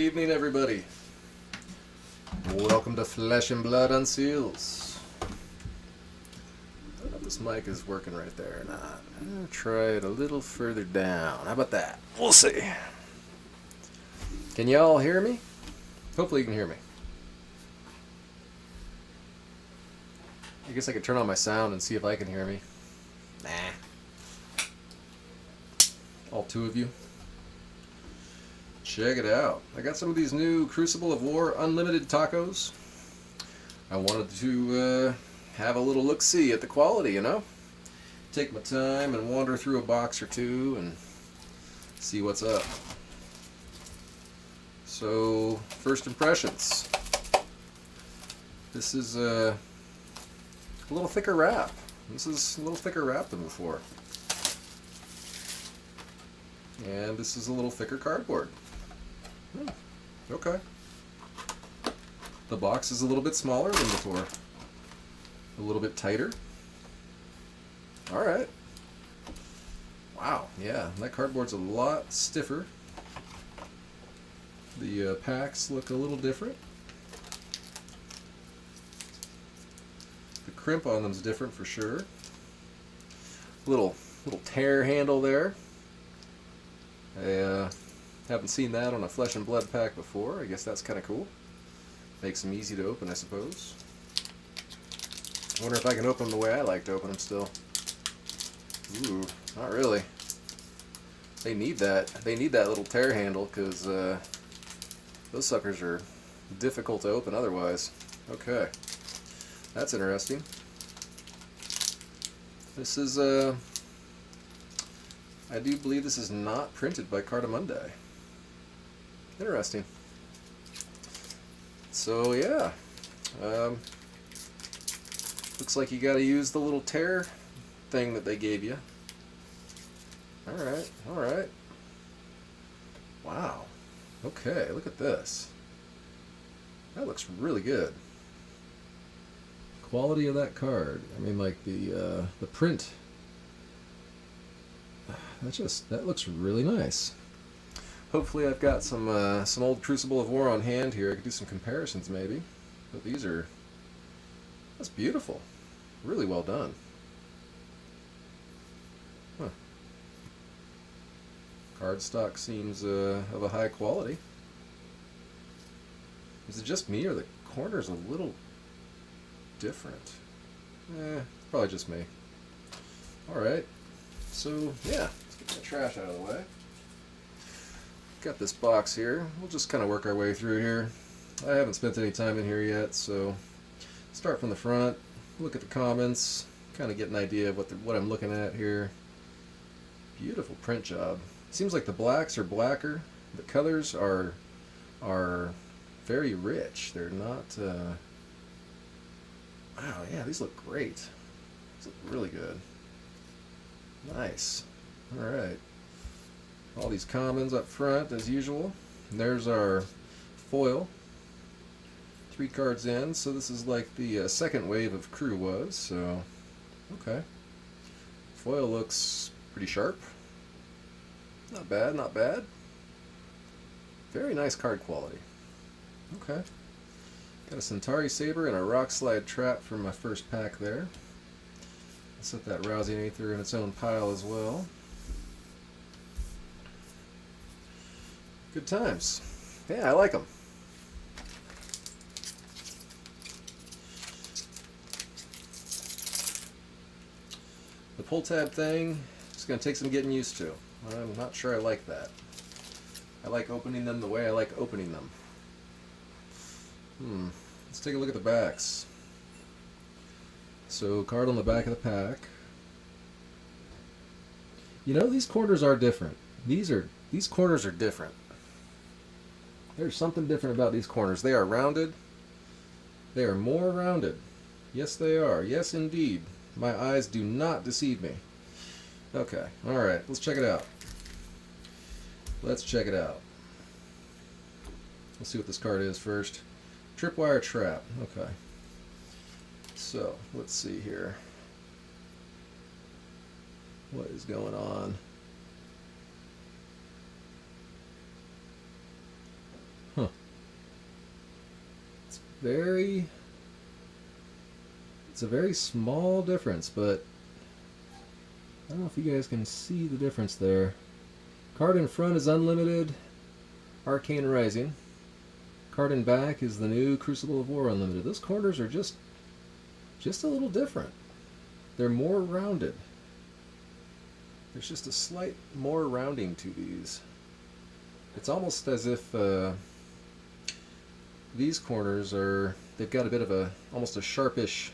evening, everybody. Welcome to Flesh and Blood Unseals. I don't know if this mic is working right there or not. I'm going to try it a little further down. How about that? We'll see. Can y'all hear me? Hopefully you can hear me. I guess I could turn on my sound and see if I can hear me. Nah. All two of you. Check it out. I got some of these new Crucible of War Unlimited tacos. I wanted to have a little look-see at the quality, you know? Take my time and wander through a box or two and see what's up. So, first impressions. This is a little thicker wrap. This is a little thicker wrap than before. And this is a little thicker cardboard. Okay. The box is a little bit smaller than before. A little bit tighter. Alright. Wow, yeah, that cardboard's a lot stiffer. The packs look a little different. The crimp on them's different for sure. Little tear handle there. I haven't seen that on a Flesh and Blood pack before. I guess that's kind of cool. Makes them easy to open, I suppose. I wonder if I can open them the way I like to open them still. Ooh, not really. They need that. They need that little tear handle because those suckers are difficult to open otherwise. Okay, that's interesting. This is I do believe this is not printed by Cartamundi. Interesting. So yeah, looks like you got to use the little tear thing that they gave you. All right, all right. Wow. Okay, look at this. That looks really good. Quality of that card. I mean, like the print. That looks really nice. Hopefully I've got some old Crucible of War on hand here. I could do some comparisons maybe. But that's beautiful. Really well done. Huh. Cardstock seems of a high quality. Is it just me or the corner's a little different? Probably just me. Alright. So, yeah, let's get the trash out of the way. Got this box here. We'll just kind of work our way through here. I haven't spent any time in here yet, so start from the front, look at the comments, kind of get an idea of what I'm looking at here. Beautiful print job. Seems like the blacks are blacker. The colors are very rich. They're not... Wow, yeah, these look great. These look really good. Nice. Alright. All these commons up front as usual. And there's our foil. 3 cards in, so this is like the second wave of Crew was, so okay. Foil looks pretty sharp. Not bad, not bad. Very nice card quality. Okay. Got a Centauri Saber and a Rock Slide Trap for my first pack there. I'll set that Rousing Aether in its own pile as well. Good times. Yeah, I like them. The pull tab thing is going to take some getting used to. I'm not sure I like that. I like opening them the way I like opening them. Let's take a look at the backs. So, card on the back of the pack. You know, these corners are different. These corners are different. There's something different about these corners. They are rounded. They are more rounded. Yes, they are. Yes, indeed. My eyes do not deceive me. Okay. Alright. Let's check it out. Let's check it out. Let's see what this card is first. Tripwire Trap. Okay. So, let's see here. What is going on? Huh. very, it's a very small difference, but I don't know if you guys can see the difference there. Card in front is Unlimited Arcane Rising. Card in back is the new Crucible of War Unlimited. Those corners are just a little different. They're more rounded. There's just a slight more rounding to these. It's almost as if these corners are, they've got a bit of a, almost a sharpish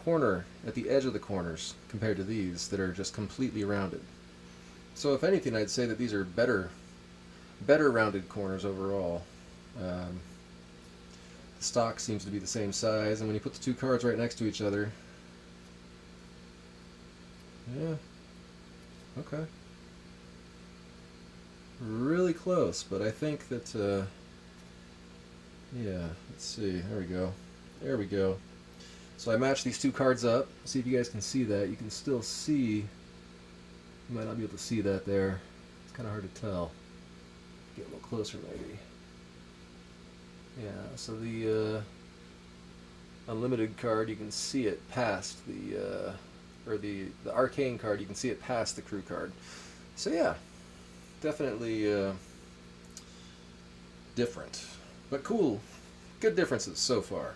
corner at the edge of the corners compared to these that are just completely rounded. So if anything, I'd say that these are better rounded corners overall. The stock seems to be the same size, and when you put the two cards right next to each other, yeah, okay, really close, but I think that, yeah, let's see, there we go. So I matched these two cards up. See if you guys can see that. You can still see, you might not be able to see that there. It's kind of hard to tell. Get a little closer maybe. Yeah, so the Unlimited card, you can see it past the, or the Arcane card, you can see it past the Crew card. So yeah, definitely different. But cool. Good differences so far.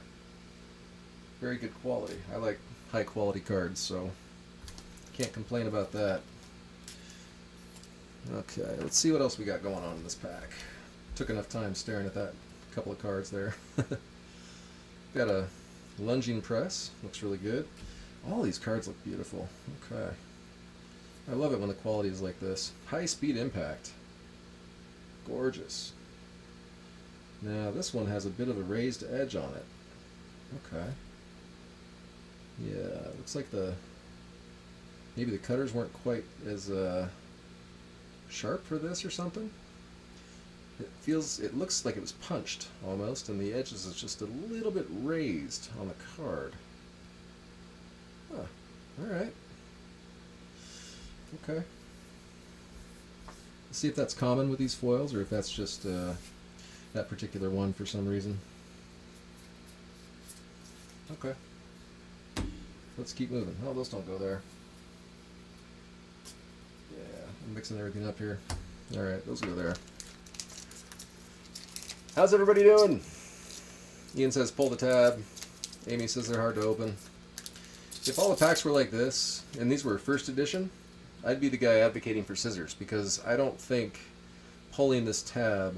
Very good quality. I like high quality cards, so can't complain about that. Okay, let's see what else we got going on in this pack. Took enough time staring at that couple of cards there. Got a Lunging Press, looks really good. All these cards look beautiful. Okay. I love it when the quality is like this. High Speed Impact. Gorgeous. Now this one has a bit of a raised edge on it. Okay. Yeah, looks like maybe the cutters weren't quite as sharp for this or something. It looks like it was punched almost, and the edges is just a little bit raised on the card. Huh. Alright. Okay. Let's see if that's common with these foils, or if that's just that particular one for some reason. Okay. Let's keep moving. Oh, those don't go there. Yeah, I'm mixing everything up here. Alright, those go there. How's everybody doing? Ian says pull the tab. Amy says they're hard to open. If all the packs were like this, and these were first edition, I'd be the guy advocating for scissors, because I don't think pulling this tab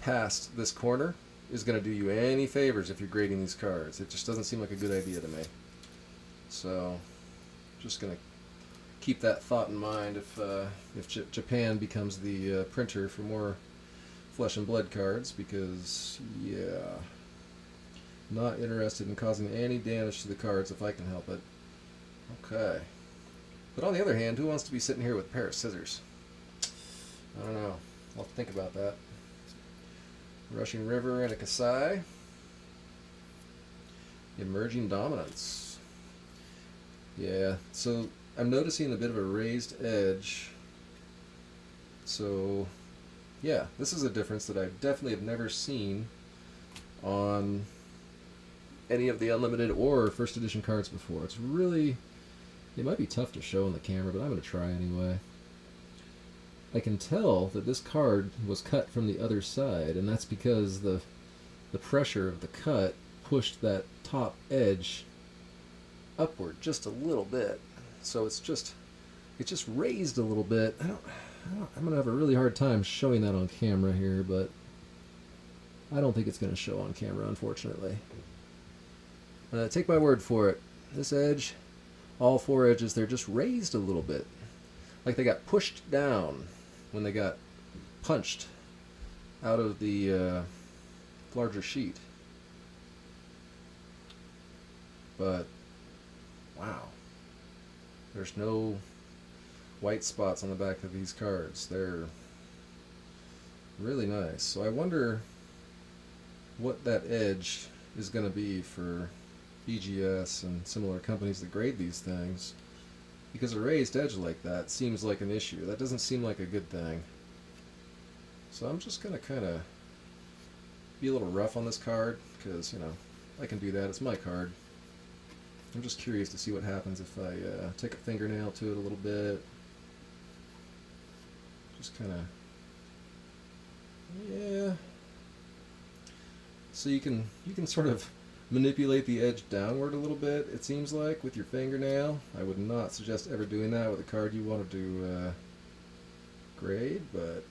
past this corner is going to do you any favors if you're grading these cards. It just doesn't seem like a good idea to me. So, just going to keep that thought in mind if Japan becomes the printer for more Flesh and Blood cards, because, yeah, not interested in causing any damage to the cards if I can help it. Okay. But on the other hand, who wants to be sitting here with a pair of scissors? I don't know. I'll have to think about that. Rushing River and a Kasai. Emerging Dominance. Yeah, so I'm noticing a bit of a raised edge. So, yeah, this is a difference that I definitely have never seen on any of the Unlimited or first edition cards before. It's really, it might be tough to show on the camera, but I'm going to try anyway. I can tell that this card was cut from the other side, and that's because the pressure of the cut pushed that top edge upward just a little bit. So it's just raised a little bit. I'm going to have a really hard time showing that on camera here, but I don't think it's going to show on camera, unfortunately. Take my word for it. This edge, all four edges, they're just raised a little bit. Like they got pushed down when they got punched out of the larger sheet. But, wow. There's no white spots on the back of these cards. They're really nice. So I wonder what that edge is going to be for BGS and similar companies that grade these things, because a raised edge like that seems like an issue. That doesn't seem like a good thing. So I'm just going to kind of be a little rough on this card because, you know, I can do that. It's my card. I'm just curious to see what happens if I take a fingernail to it a little bit. Just kind of, yeah. So you can sort of manipulate the edge downward a little bit, it seems like, with your fingernail. I would not suggest ever doing that with a card you want to do grade, but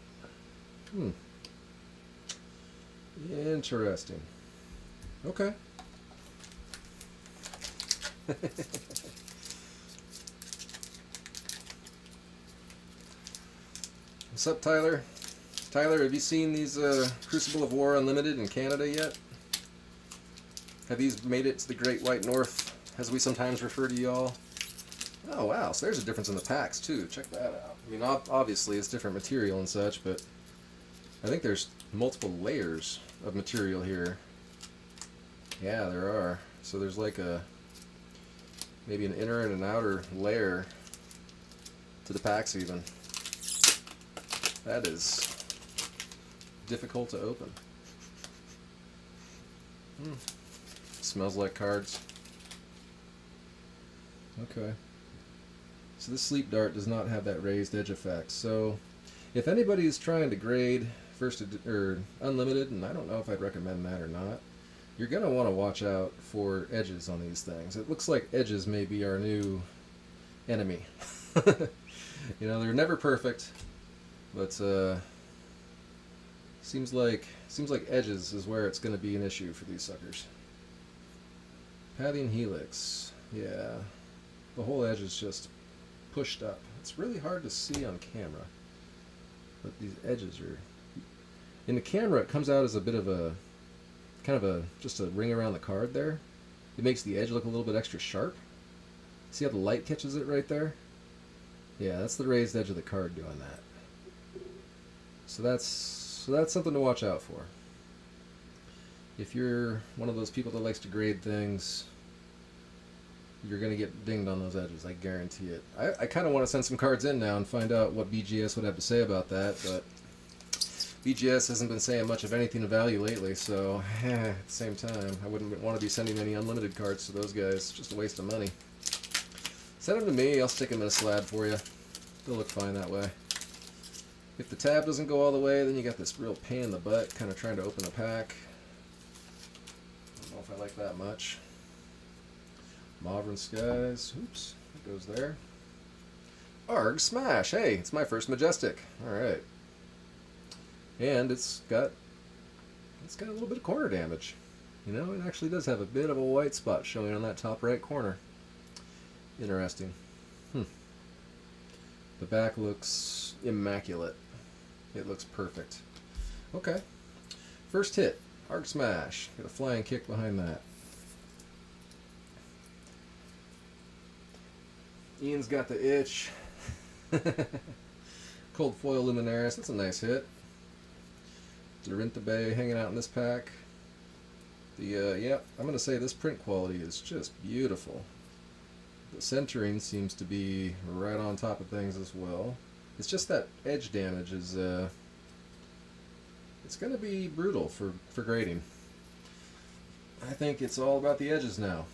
interesting. Okay. What's up, Tyler? Tyler, have you seen these Crucible of War Unlimited in Canada yet? Have these made it to the Great White North, as we sometimes refer to y'all? Oh, wow. So there's a difference in the packs, too. Check that out. I mean, obviously, it's different material and such, but I think there's multiple layers of material here. Yeah, there are. So there's like maybe an inner and an outer layer to the packs, even. That is difficult to open. Smells like cards. Okay. So this sleep dart does not have that raised edge effect. So if anybody is trying to grade or unlimited, and I don't know if I'd recommend that or not, you're going to want to watch out for edges on these things. It looks like edges may be our new enemy. You know, they're never perfect, but seems like edges is where it's going to be an issue for these suckers. Padding helix, yeah, the whole edge is just pushed up. It's really hard to see on camera, but these edges are, in the camera it comes out as a bit of a just a ring around the card there. It makes the edge look a little bit extra sharp. See how the light catches it right there? Yeah, that's the raised edge of the card doing that. So that's something to watch out for. If you're one of those people that likes to grade things, you're going to get dinged on those edges, I guarantee it. I kind of want to send some cards in now and find out what BGS would have to say about that, but BGS hasn't been saying much of anything of value lately, so at the same time, I wouldn't want to be sending any unlimited cards to those guys. It's just a waste of money. Send them to me, I'll stick them in a slab for you. They'll look fine that way. If the tab doesn't go all the way, then you got this real pain in the butt kind of trying to open a pack. I don't know if I like that much. Mauvrin Skies, oops, it goes there. Arg Smash, hey, it's my first Majestic. Alright. And it's got a little bit of corner damage. You know, it actually does have a bit of a white spot showing on that top right corner. Interesting. The back looks immaculate. It looks perfect. Okay. First hit, Arc Smash. Got a flying kick behind that. Ian's got the itch. Cold Foil Luminaris, that's a nice hit. Dorinta Bay hanging out in this pack. Yeah, I'm going to say this print quality is just beautiful. The centering seems to be right on top of things as well. It's just that edge damage is, it's going to be brutal for grading. I think it's all about the edges now.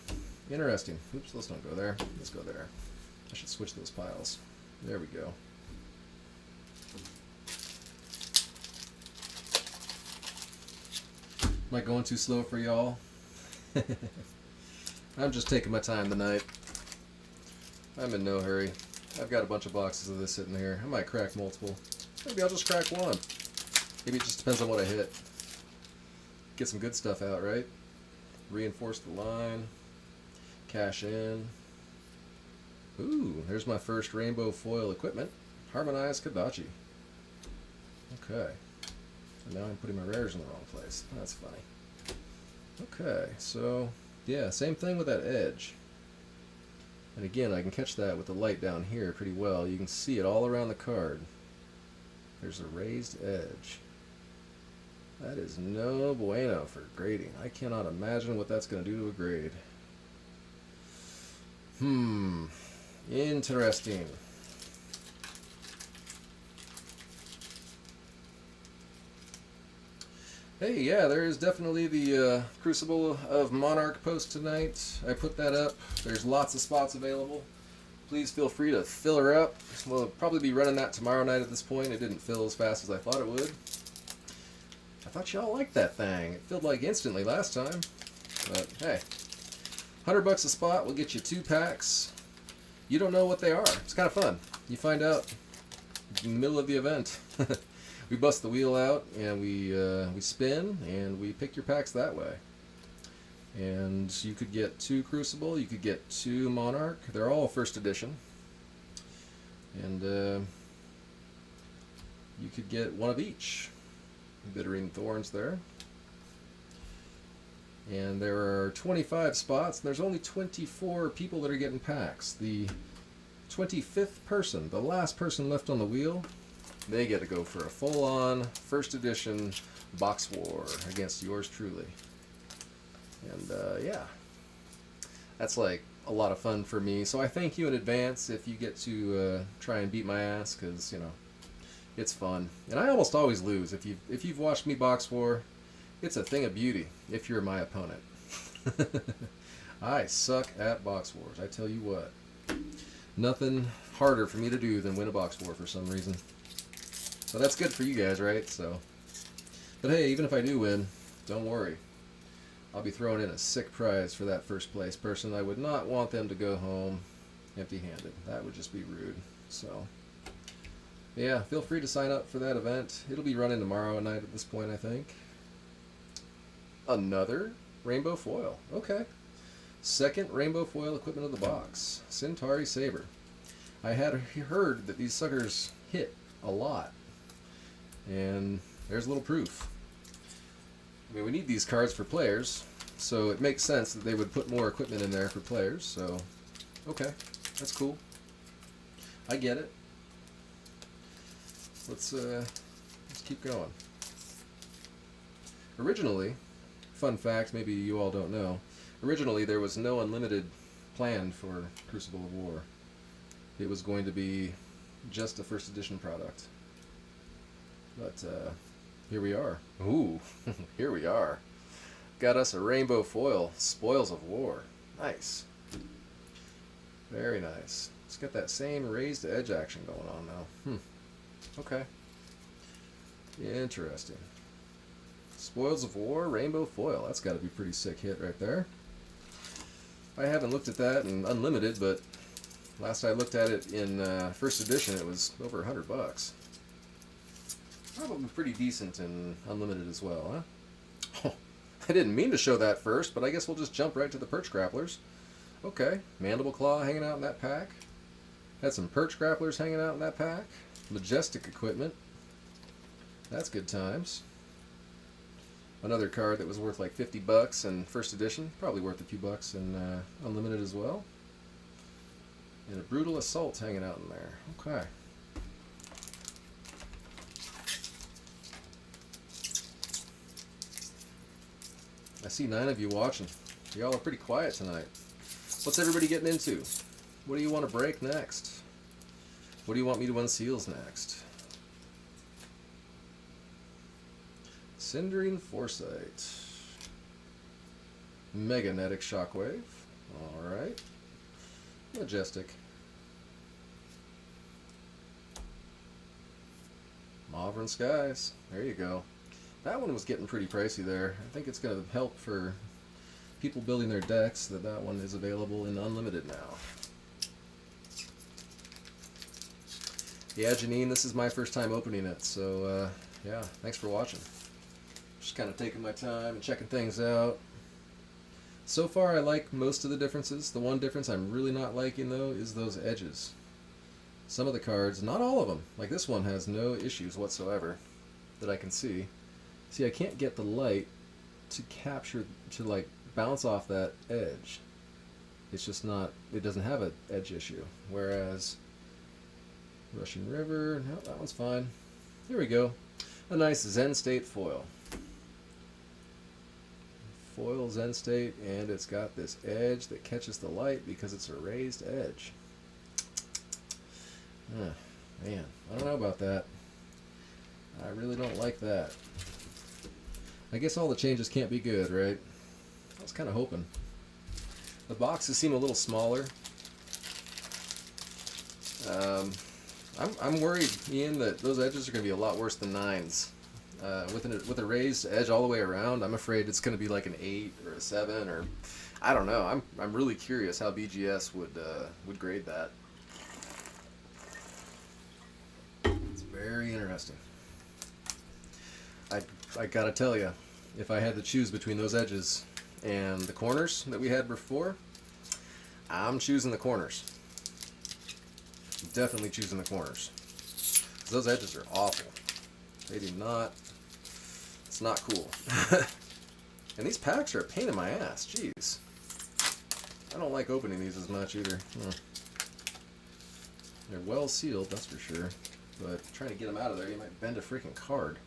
Interesting. Oops, let's not go there. Let's go there. I should switch those piles. There we go. Am I going too slow for y'all? I'm just taking my time tonight. I'm in no hurry. I've got a bunch of boxes of this sitting here. I might crack multiple. Maybe I'll just crack one. Maybe it just depends on what I hit. Get some good stuff out, right? Reinforce the line. Cash in. Ooh, there's my first rainbow foil equipment. Harmonized Kadachi. Okay. And now I'm putting my rares in the wrong place. That's funny. Okay, so yeah, same thing with that edge. And again, I can catch that with the light down here pretty well. You can see it all around the card. There's a raised edge. That is no bueno for grading. I cannot imagine what that's going to do to a grade. Interesting. Hey, yeah, there is definitely the Crucible of Monarch post tonight. I put that up. There's lots of spots available. Please feel free to fill her up. We'll probably be running that tomorrow night at this point. It didn't fill as fast as I thought it would. I thought y'all liked that thing. It filled like instantly last time. But hey, $100 a spot will get you 2 packs. You don't know what they are. It's kind of fun. You find out in the middle of the event. We bust the wheel out and we spin and we pick your packs that way. And you could get 2 Crucible, you could get 2 Monarch. They're all first edition. And you could get 1 of each. Bittering Thorns there. And there are 25 spots. And there's only 24 people that are getting packs. The 25th person, the last person left on the wheel, they get to go for a full-on first edition box war against yours truly. And yeah, that's like a lot of fun for me. So I thank you in advance if you get to try and beat my ass, because, you know, it's fun. And I almost always lose. If you've watched me box war, it's a thing of beauty if you're my opponent. I suck at box wars, I tell you what. Nothing harder for me to do than win a box war for some reason. So that's good for you guys, right? So, but hey, even if I do win, don't worry. I'll be throwing in a sick prize for that first place person. I would not want them to go home empty-handed. That would just be rude. So, yeah, feel free to sign up for that event. It'll be running tomorrow night at this point, I think. Another rainbow foil. Okay. Second rainbow foil equipment of the box. Centauri Saber. I had heard that these suckers hit a lot. And there's a little proof. I mean, we need these cards for players, so it makes sense that they would put more equipment in there for players, so okay, that's cool. I get it. Let's keep going. Originally, fun fact, maybe you all don't know, originally there was no unlimited planned for Crucible of War. It was going to be just a first edition product. But here we are. Ooh, here we are. Got us a rainbow foil, Spoils of War. Nice. Very nice. It's got that same raised edge action going on now. Okay. Interesting. Spoils of War, rainbow foil. That's got to be a pretty sick hit right there. I haven't looked at that in Unlimited, but last I looked at it in first edition, it was over $100. Probably pretty decent in Unlimited as well, huh? Oh, I didn't mean to show that first, but I guess we'll just jump right to the Perch Grapplers. Okay, Mandible Claw hanging out in that pack. Had some Perch Grapplers hanging out in that pack. Majestic equipment. That's good times. Another card that was worth like $50 in first edition. Probably worth a few bucks in Unlimited as well. And a Brutal Assault hanging out in there. Okay. I see 9 of you watching. Y'all are pretty quiet tonight. What's everybody getting into? What do you want to break next? What do you want me to unseals next? Cindering Foresight. Meganetic Shockwave. Alright. Majestic. Mauvern Skies. There you go. That one was getting pretty pricey there. I think it's going to help for people building their decks that one is available in Unlimited now. Yeah, Janine, this is my first time opening it, so yeah, thanks for watching. Just kind of taking my time and checking things out. So far, I like most of the differences. The one difference I'm really not liking, though, is those edges. Some of the cards, not all of them, like this one has no issues whatsoever that I can see. See, I can't get the light to capture, to like bounce off that edge. It's just not, it doesn't have an edge issue. Whereas Russian River, no, that one's fine. Here we go. A nice Zen State foil. Foil Zen State, and it's got this edge that catches the light because it's a raised edge. Man, I don't know about that. I really don't like that. I guess all the changes can't be good, right? I was kind of hoping. The boxes seem a little smaller. I'm worried, Ian, that those edges are going to be a lot worse than 9s. With a raised edge all the way around, I'm afraid it's going to be like an 8 or a 7, or I don't know. I'm really curious how BGS would grade that. It's very interesting. I gotta tell you, if I had to choose between those edges and the corners that we had before, I'm choosing the corners. Definitely choosing the corners. 'Cause those edges are awful. They do not. It's not cool. And these packs are a pain in my ass. Jeez. I don't like opening these as much either. They're well sealed, that's for sure. But trying to get them out of there, you might bend a freaking card.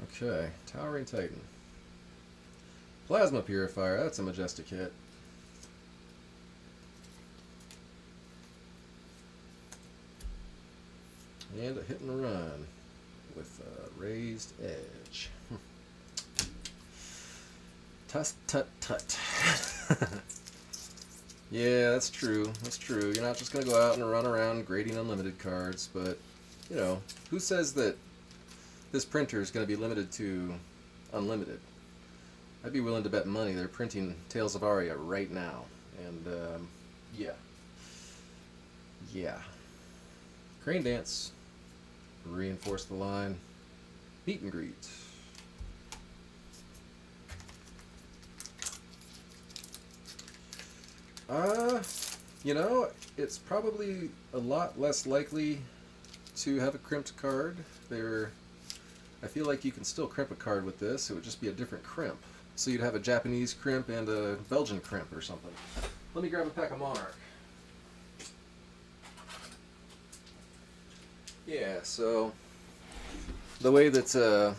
Okay, Towering Titan. Plasma Purifier, that's a majestic hit. And a hit and run with a raised edge. Tut tut tut. Yeah, that's true. That's true. You're not just going to go out and run around grading unlimited cards, but, you know, who says that this printer is going to be limited to unlimited? I'd be willing to bet money they're printing Tales of Aria right now. And, yeah. Yeah. Crane Dance. Reinforce the line. Meet and greet. You know, it's probably a lot less likely to have a crimped card. I feel like you can still crimp a card with this. It would just be a different crimp. So you'd have a Japanese crimp and a Belgian crimp or something. Let me grab a pack of Monarch. Yeah, so the way that the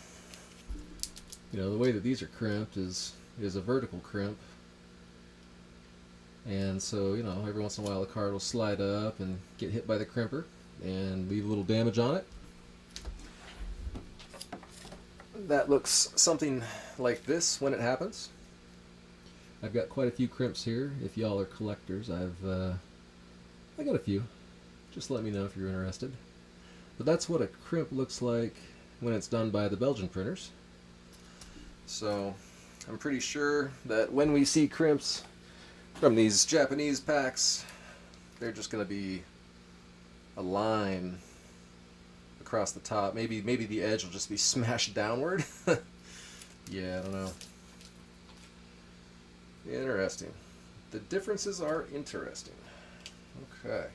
way that these are crimped is a vertical crimp. And so, you know, every once in a while the card will slide up and get hit by the crimper and leave a little damage on it. That looks something like this when it happens. I've got quite a few crimps here. If y'all are collectors, I got a few. Just let me know if you're interested. But that's what a crimp looks like when it's done by the Belgian printers. So I'm pretty sure that when we see crimps from these Japanese packs, they're just going to be a line across the top. Maybe the edge will just be smashed downward. Yeah, I don't know. Interesting. The differences are interesting. Okay.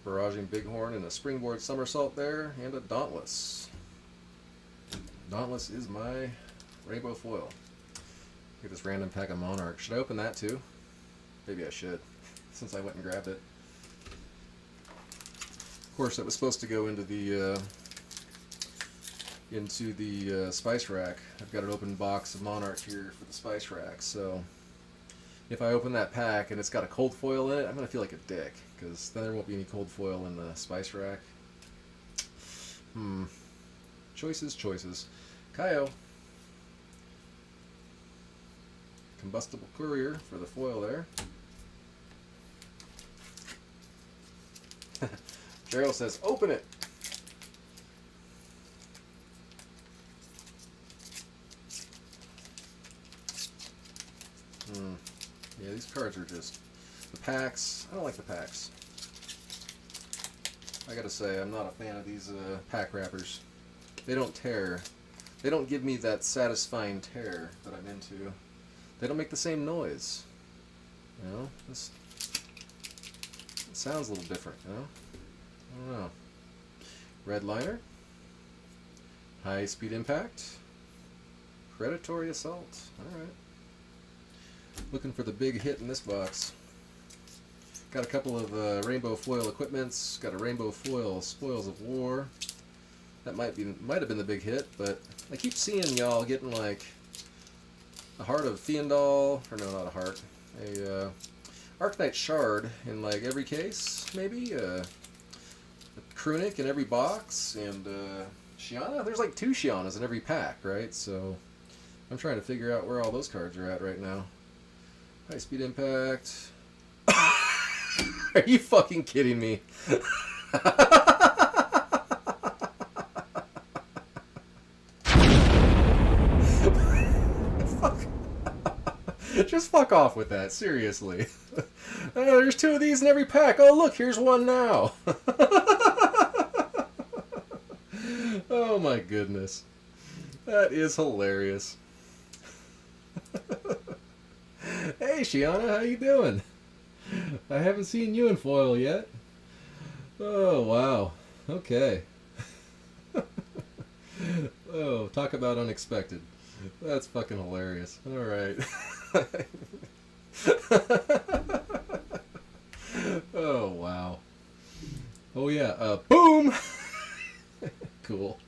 Barraging Bighorn and a Springboard Somersault there, and a Dauntless. Dauntless is my rainbow foil. Get this random pack of Monarch. Should I open that too? Maybe I should, since I went and grabbed it. Of course, that was supposed to go into the spice rack. I've got an open box of Monarch here for the spice rack, so if I open that pack and it's got a cold foil in it, I'm going to feel like a dick, because then there won't be any cold foil in the spice rack. Choices. Kaio. Combustible Courier for the foil there. Gerald says, open it! Yeah, these cards are just... The packs, I don't like the packs. I gotta say, I'm not a fan of these pack wrappers. They don't tear. They don't give me that satisfying tear that I'm into. They don't make the same noise. You know? It sounds a little different, you know? I don't know. Red Liner. High Speed Impact. Predatory Assault. Alright. Looking for the big hit in this box. Got a couple of rainbow foil equipments. Got a rainbow foil Spoils of War. That might have been the big hit, but I keep seeing y'all getting like a Heart of Theendal, or no, not a heart, a Arcanite Shard in like every case, maybe a Krunic in every box, and Shiana? There's like 2 Shianas in every pack, right? So I'm trying to figure out where all those cards are at right now. High Speed Impact. Are you fucking kidding me? Fuck. Just fuck off with that, seriously. There's 2 of these in every pack. Oh, look, here's one now. Oh my goodness. That is hilarious. Hey, Shiana, how you doing? I haven't seen you in foil yet. Oh, wow. Okay. Oh, talk about unexpected. That's fucking hilarious. All right. Oh, wow. Oh, yeah. Boom! Cool.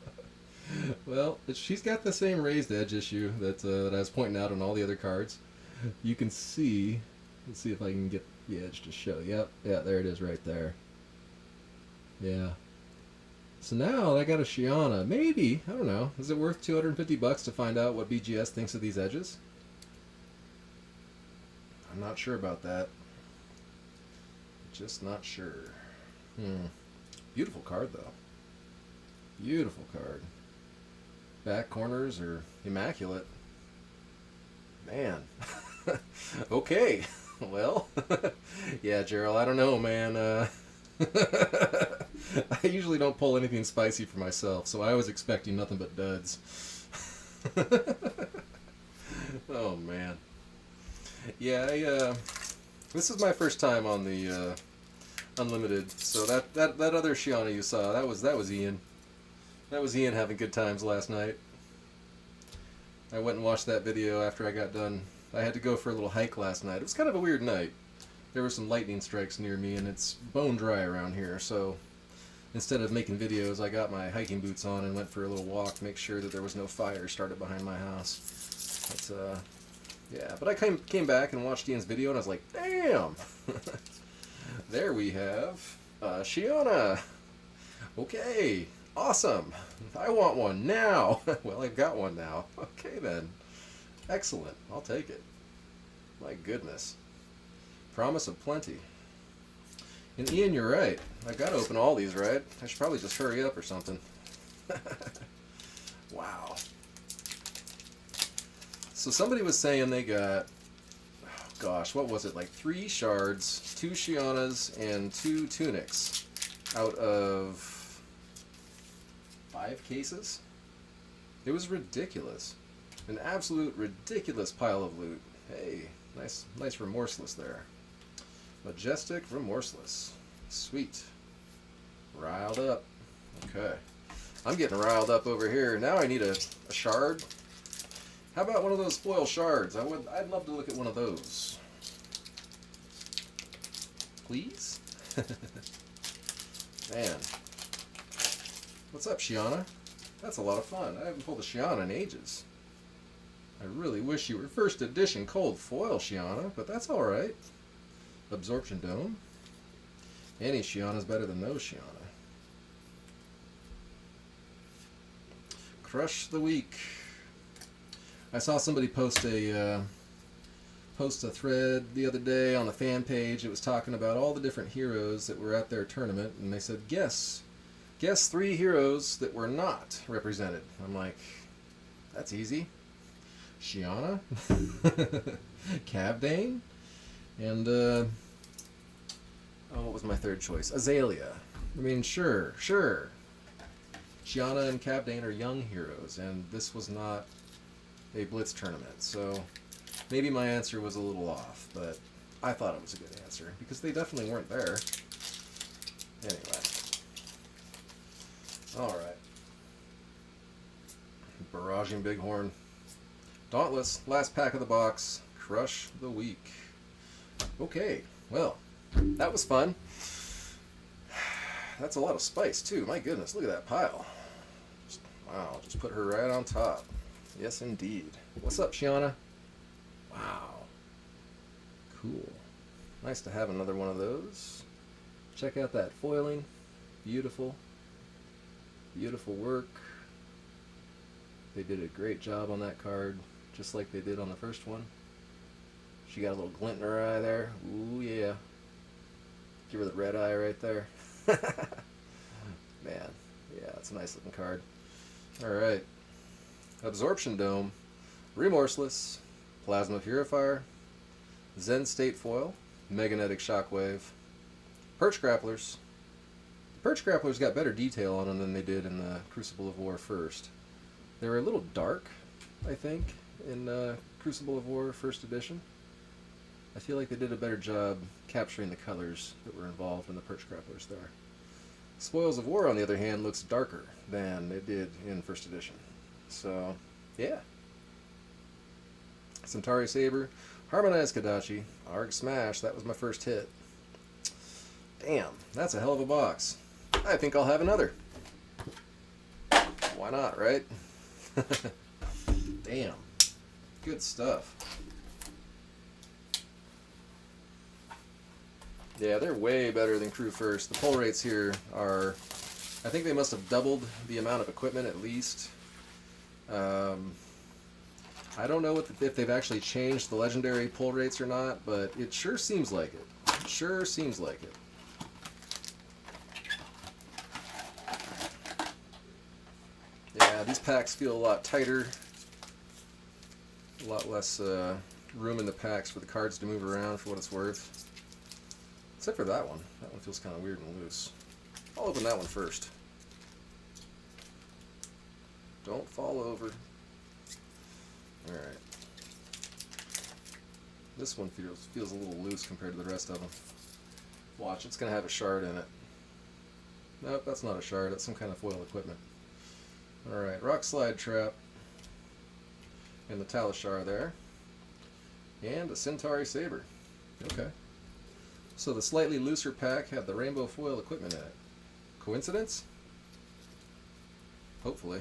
Well, she's got the same raised edge issue that I was pointing out on all the other cards. You can see. Let's see if I can get the edge to show. Yep. Yeah, there it is right there. Yeah. So now I got a Shiana. Maybe. I don't know. Is it worth $250 to find out what BGS thinks of these edges? I'm not sure about that. Just not sure. Beautiful card, though. Beautiful card. Back corners are immaculate. Man. Okay. Well, yeah, Gerald, I don't know, man. I usually don't pull anything spicy for myself, so I was expecting nothing but duds. Oh, man. Yeah, this is my first time on the Unlimited, so that other Shiana you saw, that was Ian. That was Ian having good times last night. I went and watched that video after I got done. I had to go for a little hike last night. It was kind of a weird night. There were some lightning strikes near me, and it's bone dry around here, so instead of making videos, I got my hiking boots on and went for a little walk to make sure that there was no fire started behind my house. But, yeah, but I came back and watched Ian's video, and I was like, damn! There we have Shiana. Okay, awesome. I want one now. Well, I've got one now. Okay, then. Excellent. I'll take it. My goodness. Promise of plenty. And Ian, you're right. I've got to open all these, right? I should probably just hurry up or something. Wow. So somebody was saying they got, oh gosh, what was it? Like 3 shards, 2 Shianas, and 2 tunics out of 5 cases? It was ridiculous. An absolute ridiculous pile of loot. Hey, nice remorseless there. Majestic remorseless. Sweet. Riled up. Okay. I'm getting riled up over here. Now I need a shard. How about one of those foil shards? I'd love to look at one of those. Please? Man. What's up, Shiana? That's a lot of fun. I haven't pulled a Shiana in ages. I really wish you were first edition cold foil, Shiana, but that's alright. Absorption Dome. Any Shiana's better than no Shiana. Crush the Week. I saw somebody post a thread the other day on the fan page. It was talking about all the different heroes that were at their tournament, and they said, guess 3 heroes that were not represented. I'm like, that's easy. Shiana, Cavdane, and what was my third choice? Azalea. I mean, sure. Shiana and Cavdane are young heroes, and this was not a Blitz tournament, so maybe my answer was a little off, but I thought it was a good answer, because they definitely weren't there. Anyway. Alright. Barraging Bighorn. Dauntless, last pack of the box. Crush the Week. Okay, well, that was fun. That's a lot of spice, too. My goodness, look at that pile. Wow, just put her right on top. Yes, indeed. What's up, Shiana? Wow. Cool. Nice to have another one of those. Check out that foiling. Beautiful. Beautiful work. They did a great job on that card, just like they did on the first one. She got a little glint in her eye there. Ooh, yeah. Give her the red eye right there. Man, yeah, it's a nice looking card. Alright. Absorption Dome, Remorseless, Plasma Purifier, Zen State Foil, Magnetic Shockwave, Perch Grapplers. The Perch Grapplers got better detail on them than they did in the Crucible of War first. They were a little dark, I think, in Crucible of War First Edition. I feel like they did a better job capturing the colors that were involved in the Perch Grapplers there. Spoils of War, on the other hand, looks darker than it did in First Edition. So, yeah. Centauri Saber, Harmonized Kodachi, Arg Smash, that was my first hit. Damn, that's a hell of a box. I think I'll have another. Why not, right? Damn. Good stuff. Yeah, they're way better than Crew First. The pull rates here are... I think they must have doubled the amount of equipment at least. I don't know if they've actually changed the legendary pull rates or not, but it sure seems like it. It sure seems like it. Yeah, these packs feel a lot tighter. A lot less room in the packs for the cards to move around for what it's worth. Except for that one. That one feels kind of weird and loose. I'll open that one first. Don't fall over. Alright. This one feels a little loose compared to the rest of them. Watch, it's going to have a shard in it. Nope, that's not a shard. That's some kind of foil equipment. Alright, Rock Slide Trap. And the Talishar there. And a Centauri Saber. Okay. So the slightly looser pack had the rainbow foil equipment in it. Coincidence? Hopefully.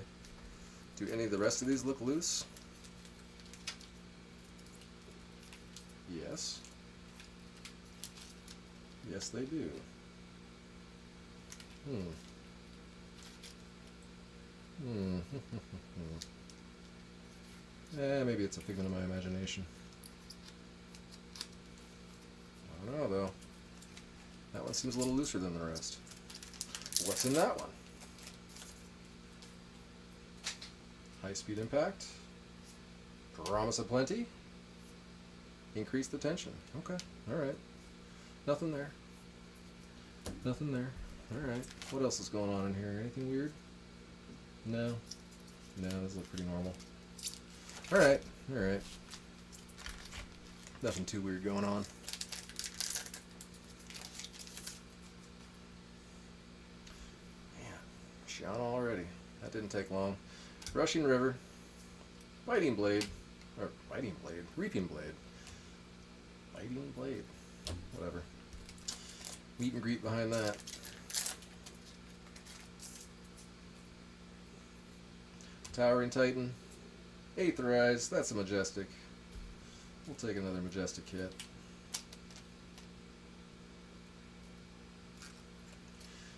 Do any of the rest of these look loose? Yes. Yes, they do. Maybe it's a figment of my imagination. I don't know, though. That one seems a little looser than the rest. What's in that one? High speed impact. Promise of plenty. Increase the tension. Okay, alright. Nothing there. Nothing there. Alright. What else is going on in here? Anything weird? No. No, those look pretty normal. Alright, alright. Nothing too weird going on. Man, Shiana already. That didn't take long. Rushing River. Biting Blade. Or Biting Blade. Reaping Blade. Biting Blade. Whatever. Meet and greet behind that. Towering Titan. Aetherize. That's a Majestic. We'll take another Majestic hit.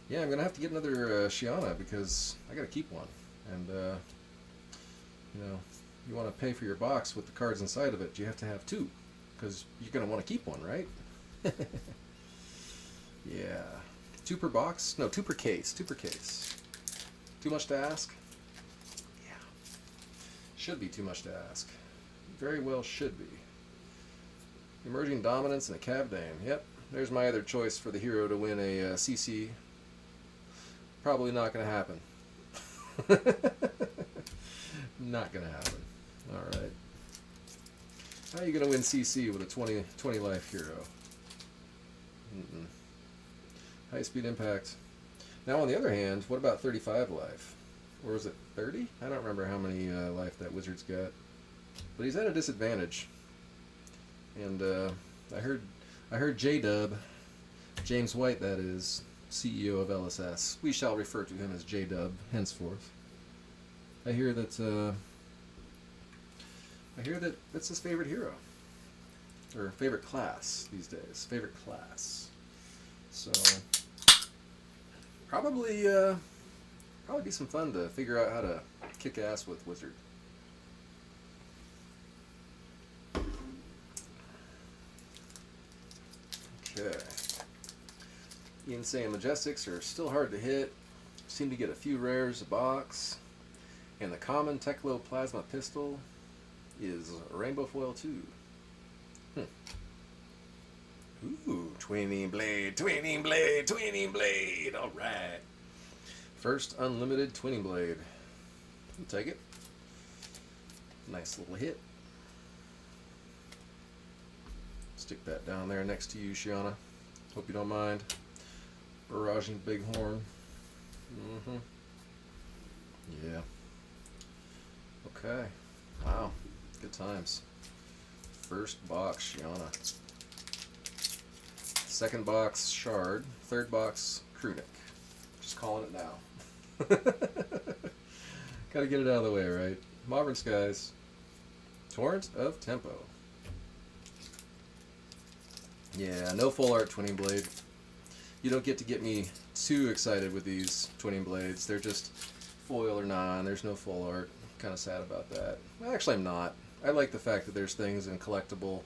Yeah, I'm going to have to get another Shiana because I got to keep one. And, you know, you want to pay for your box with the cards inside of it, you have to have two. Because you're going to want to keep one, right? Yeah. Two per box? No, two per case. Two per case. Too much to ask? Yeah. Should be too much to ask. Very well should be. Emerging Dominance and a Cavdane. Yep. There's my other choice for the hero to win a CC. Probably not going to happen. Not going to happen. Alright. How are you going to win CC with a 20 life hero? High speed impact. Now on the other hand, what about 35 life? Or is it 30? I don't remember how many life that wizard's got. But he's at a disadvantage. And I heard J-Dub, James White that is, CEO of LSS. We shall refer to him as J-Dub henceforth. I hear that that's his favorite hero. Or favorite class these days. Favorite class. So probably be some fun to figure out how to kick ass with Wizard. Okay. The Insane Majestics are still hard to hit. Seem to get a few rares a box. And the common Teklo Plasma Pistol is Rainbow Foil 2. Ooh, twinning blade, twinning blade, twinning blade. All right. First unlimited twinning blade. I'll take it. Nice little hit. Stick that down there next to you, Shiana. Hope you don't mind. Barraging Bighorn. Yeah. Okay. Wow. Good times. First box, Shiana. Second box, Shard. Third box, Krunic. Just calling it now. Gotta get it out of the way, right? Modern Skies. Torrent of Tempo. Yeah, no full art twinning blade. You don't get me too excited with these twinning blades. They're just foil or non. There's no full art. I'm kind of sad about that. Well, actually, I'm not. I like the fact that there's things in collectible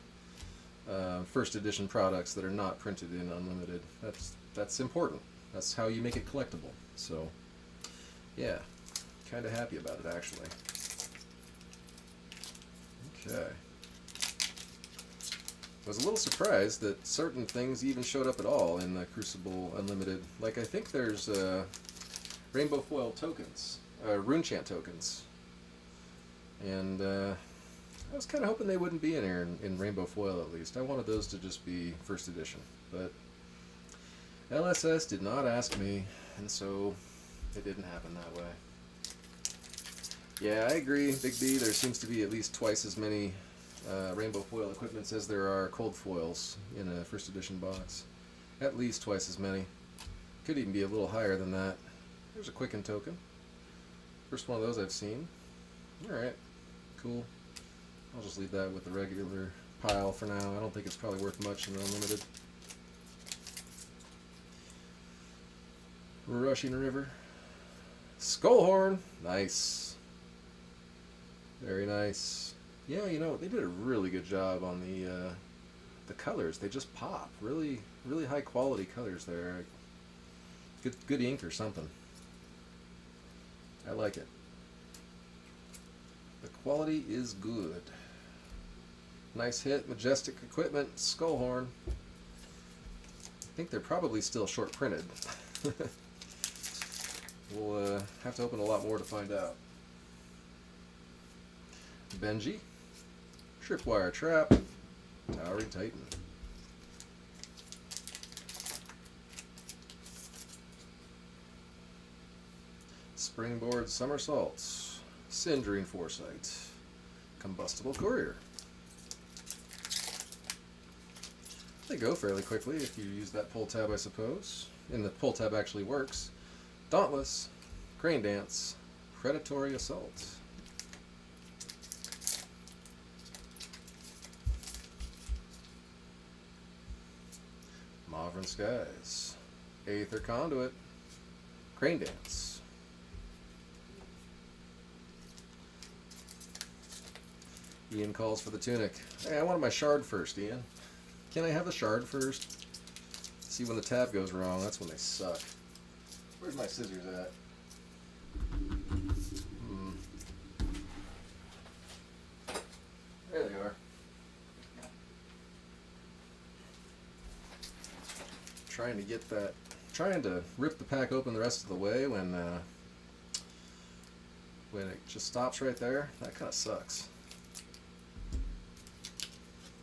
first edition products that are not printed in Unlimited. That's important. That's how you make it collectible. So, yeah, kind of happy about it actually. Okay. I was a little surprised that certain things even showed up at all in the Crucible Unlimited. Like, I think there's Rainbow Foil tokens, Runechant tokens. And I was kind of hoping they wouldn't be in here in Rainbow Foil at least. I wanted those to just be first edition. But LSS did not ask me, and so it didn't happen that way. Yeah, I agree, Big B. There seems to be at least twice as many Rainbow Foil equipments as there are cold foils in a first edition box. At least twice as many. Could even be a little higher than that. There's a Quicken token. First one of those I've seen. Alright, cool. I'll just leave that with the regular pile for now. I don't think it's probably worth much in the Unlimited. Rushing River. Skullhorn! Nice. Very nice. Yeah, you know, they did a really good job on the colors. They just pop. Really, really high quality colors there. Good ink or something. I like it. The quality is good. Nice hit. Majestic equipment. Skullhorn. I think they're probably still short printed. We'll have to open a lot more to find out. Benji. Tripwire Trap. Towering Titan. Springboard Somersaults. Cindering Foresight. Combustible Courier. They go fairly quickly if you use that pull tab, I suppose. And the pull tab actually works. Dauntless. Crane Dance. Predatory Assault. Modern Skies. Aether Conduit. Crane Dance. Ian calls for the tunic. Hey, I wanted my shard first, Ian. Can I have the shard first? See, when the tab goes wrong, that's when they suck. Where's my scissors at? There they are. Trying to rip the pack open the rest of the way when it just stops right there. That kind of sucks.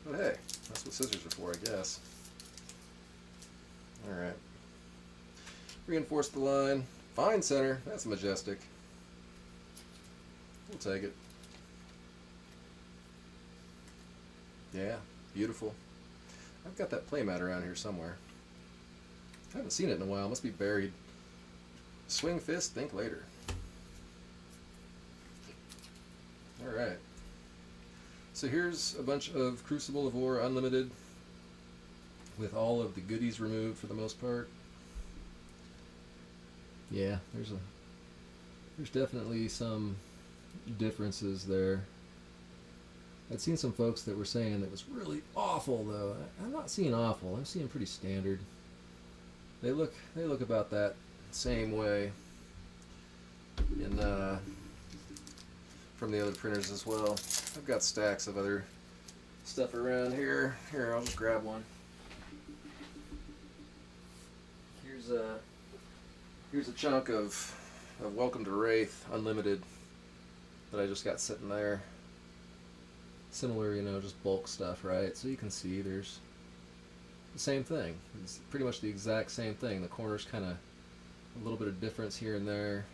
But hey, that's what scissors are for, I guess. Alright. Reinforce the line. Fine center. That's majestic. We'll take it. Yeah, beautiful. I've got that playmat around here somewhere. I haven't seen it in a while. It must be buried. Swing fist, think later. Alright. So here's a bunch of Crucible of War Unlimited with all of the goodies removed for the most part. Yeah, there's definitely some differences there. I'd seen some folks that were saying that was really awful though. I'm not seeing awful. I'm seeing pretty standard. They look about that same way in from the other printers as well. I've got stacks of other stuff around here. Here, I'll just grab one. Here's a chunk of Welcome to Wraith Unlimited that I just got sitting there. Similar, just bulk stuff, right? So you can see there's the same thing. It's pretty much the exact same thing. The corner's kind of a little bit of difference here and there.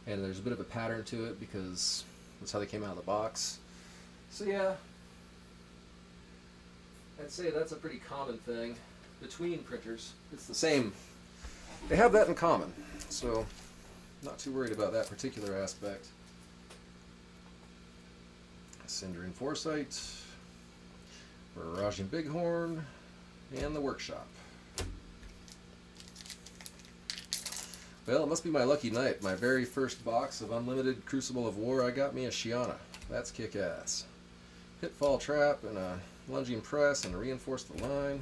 And there's a bit of a pattern to it because that's how they came out of the box. So yeah, I'd say that's a pretty common thing between printers. It's the same. They have that in common. So not too worried about that particular aspect. Cindering Foresight, Rajin Bighorn, and the Workshop. Well, it must be my lucky night. My very first box of Unlimited Crucible of War, I got me a Shiana. That's kick-ass. Pitfall Trap and a lunging press and reinforce the line.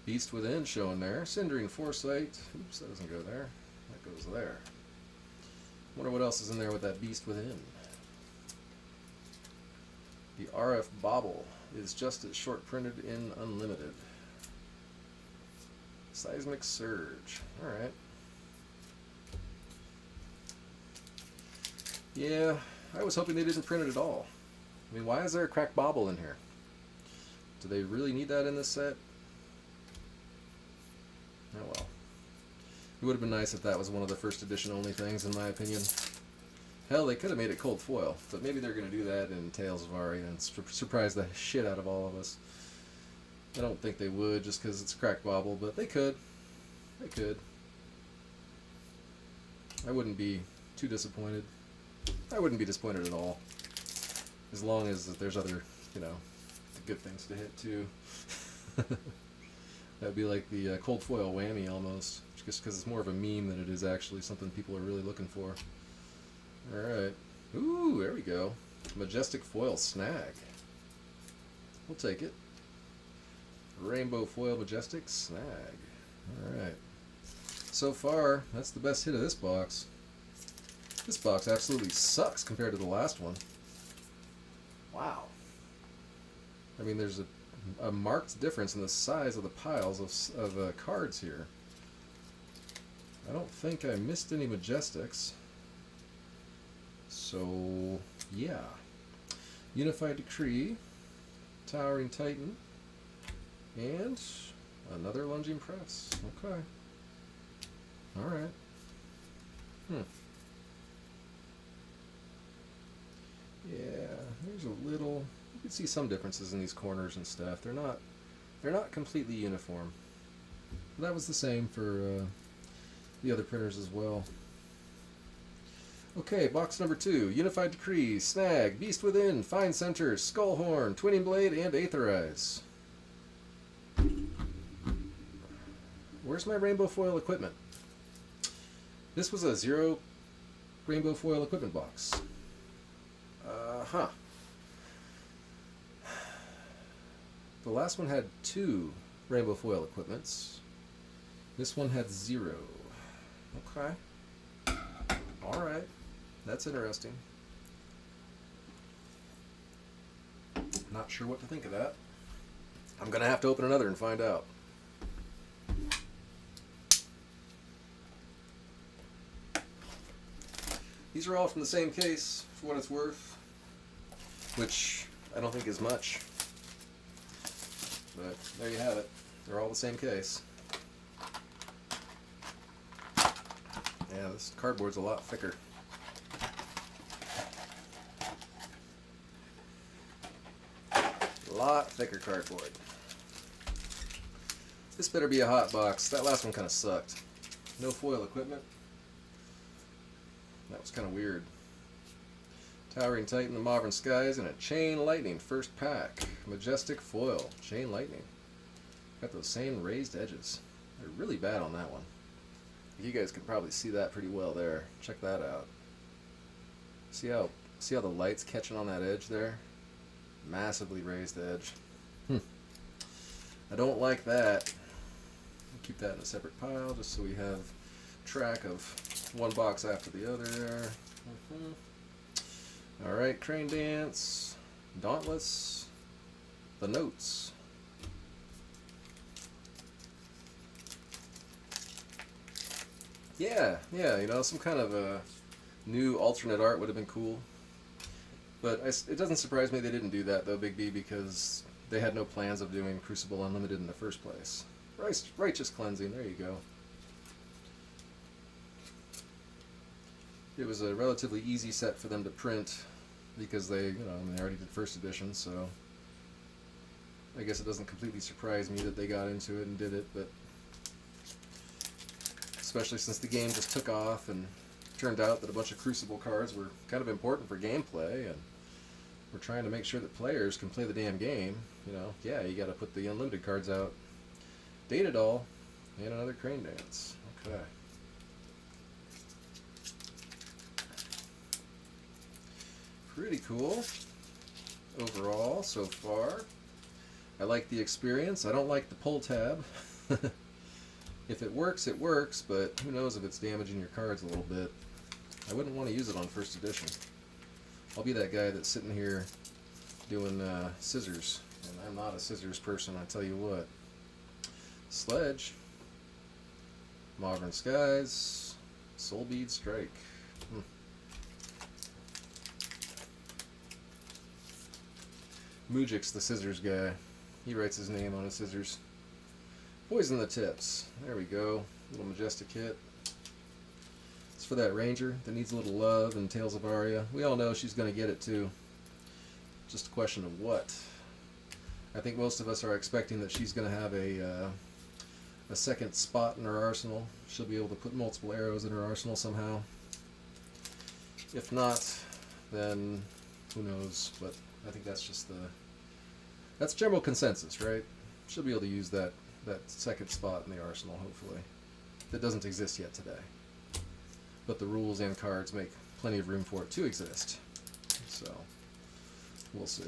Beast Within showing there. Cindering Foresight. Oops, that doesn't go there. That goes there. Wonder what else is in there with that Beast Within. The RF Bobble is just as short printed in Unlimited. Seismic Surge. Alright. Yeah, I was hoping they didn't print it at all. I mean, why is there a cracked bobble in here? Do they really need that in this set? Oh well. It would have been nice if that was one of the first edition only things, in my opinion. Hell, they could have made it cold foil, but maybe they're going to do that in Tales of Aria and surprise the shit out of all of us. I don't think they would, just because it's cracked bobble, but they could. They could. I wouldn't be too disappointed. I wouldn't be disappointed at all. As long as there's other, good things to hit, too. That'd be like the cold foil whammy, almost. Just because it's more of a meme than it is actually something people are really looking for. Alright. Ooh, there we go. Majestic Foil Snag. We'll take it. Rainbow Foil Majestic Snag. Alright. So far, that's the best hit of this box. This box absolutely sucks compared to the last one. Wow. I mean, there's a marked difference in the size of the piles of cards here. I don't think I missed any Majestics. So, yeah. Unified Decree, Towering Titan, and another Lunging Press. Okay. Alright. Yeah, there's a little... You can see some differences in these corners and stuff. They're not completely uniform. That was the same for the other printers as well. Okay, box number 2. Unified Decree, Snag, Beast Within, Fine Center, Skullhorn, Twinning Blade, and Aetherize. Where's my rainbow foil equipment? This was a 0 rainbow foil equipment box. The last one had 2 rainbow foil equipments. This one had 0. Okay. Alright. That's interesting. Not sure what to think of that. I'm going to have to open another and find out. These are all from the same case, for what it's worth. Which I don't think is much. But there you have it. They're all the same case. Yeah, this cardboard's a lot thicker. A lot thicker cardboard. This better be a hot box. That last one kind of sucked. No foil equipment. That was kind of weird. Towering Titan, the Modern Skies, and a Chain Lightning first pack. Majestic Foil, Chain Lightning. Got those same raised edges. They're really bad on that one. You guys can probably see that pretty well there. Check that out. See how the light's catching on that edge there? Massively raised edge. I don't like that. I'll keep that in a separate pile just so we have track of one box after the other there. Alright, Crane Dance, Dauntless, the Notes. Yeah, you know, some kind of a new alternate art would have been cool. But it doesn't surprise me they didn't do that, though, Big B, because they had no plans of doing Crucible Unlimited in the first place. Righteous Cleansing, there you go. It was a relatively easy set for them to print because they already did first edition, so I guess it doesn't completely surprise me that they got into it and did it, but especially since the game just took off and turned out that a bunch of Crucible cards were kind of important for gameplay, and we're trying to make sure that players can play the damn game. You know, yeah, you got to put the unlimited cards out. Data Doll and another Crane Dance. Okay. Pretty cool overall so far. I like the experience. I don't like the pull tab. If it works, it works, but who knows if it's damaging your cards a little bit. I wouldn't want to use it on first edition. I'll be that guy that's sitting here doing scissors, and I'm not a scissors person, I tell you what. Sledge, Modern Skies, Soulbead Strike. Mujik's the scissors guy. He writes his name on his scissors. Poison the Tips. There we go. Little Majestic hit. It's for that Ranger that needs a little love in Tales of Aria. We all know she's going to get it too. Just a question of what. I think most of us are expecting that she's going to have a second spot in her arsenal. She'll be able to put multiple arrows in her arsenal somehow. If not, then who knows. But I think that's just that's general consensus, right? She'll be able to use that second spot in the arsenal, hopefully. That doesn't exist yet today. But the rules and cards make plenty of room for it to exist. So, we'll see.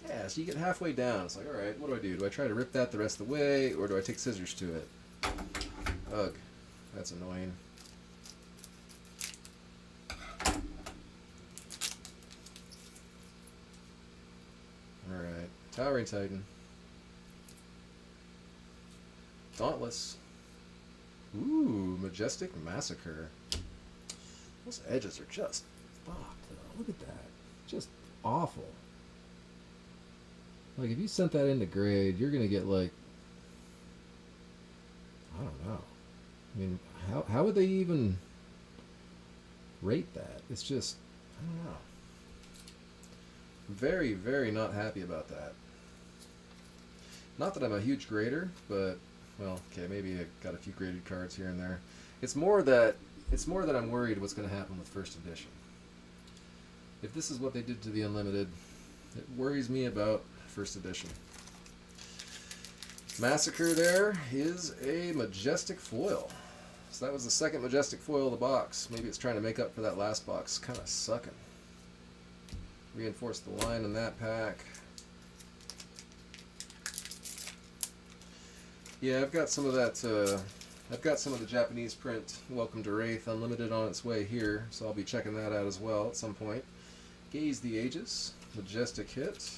Yeah, so you get halfway down. It's like, alright, what do? Do I try to rip that the rest of the way, or do I take scissors to it? Ugh, that's annoying. Alright, Towering Titan. Dauntless. Ooh, Majestic Massacre. Those edges are just fucked. Look at that. Just awful. Like, if you sent that into grade, you're going to get, like, I don't know. I mean, how would they even rate that? It's just, I don't know. Very, very not happy about that. Not that I'm a huge grader, but, well, okay, maybe I got a few graded cards here and there. It's more that I'm worried what's going to happen with first edition. If this is what they did to the Unlimited, it worries me about first edition. Massacre there is a Majestic foil. So that was the second Majestic foil of the box. Maybe it's trying to make up for that last box. Kind of sucking. Reinforce the line in that pack. Yeah, I've got some of that. I've got some of the Japanese print Welcome to Wraith Unlimited on its way here, so I'll be checking that out as well at some point. Gaze the Ages, Majestic hit.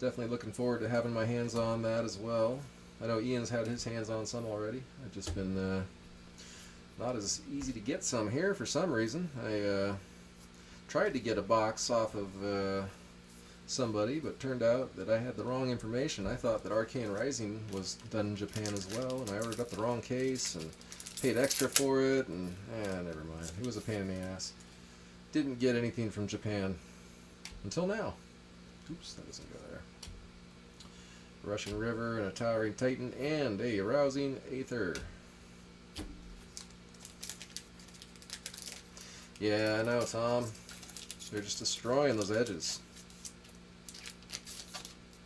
Definitely looking forward to having my hands on that as well. I know Ian's had his hands on some already. I've just been not as easy to get some here for some reason. I tried to get a box off of somebody, but turned out that I had the wrong information. I thought that Arcane Rising was done in Japan as well, and I ordered up the wrong case and paid extra for it, and never mind. It was a pain in the ass. Didn't get anything from Japan until now. Oops, that doesn't go there. Russian River and a Towering Titan and a Arousing Aether. Yeah, I know, Tom. They're just destroying those edges.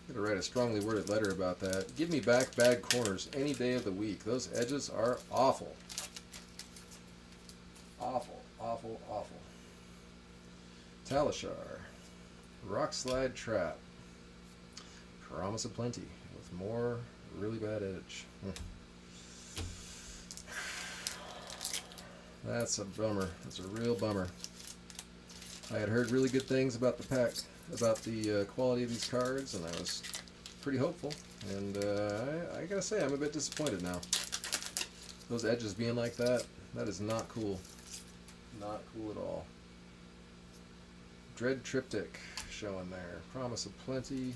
I'm going to write a strongly worded letter about that. Give me back bad corners any day of the week. Those edges are awful. Awful, awful, awful. Talishar. Rock Slide Trap. Promise of Plenty with more really bad edge. That's a bummer. That's a real bummer. I had heard really good things about the pack, about the quality of these cards, and I was pretty hopeful. And I gotta say, I'm a bit disappointed now. Those edges being like that, that is not cool. Not cool at all. Dread Triptych showing there. Promise of Plenty.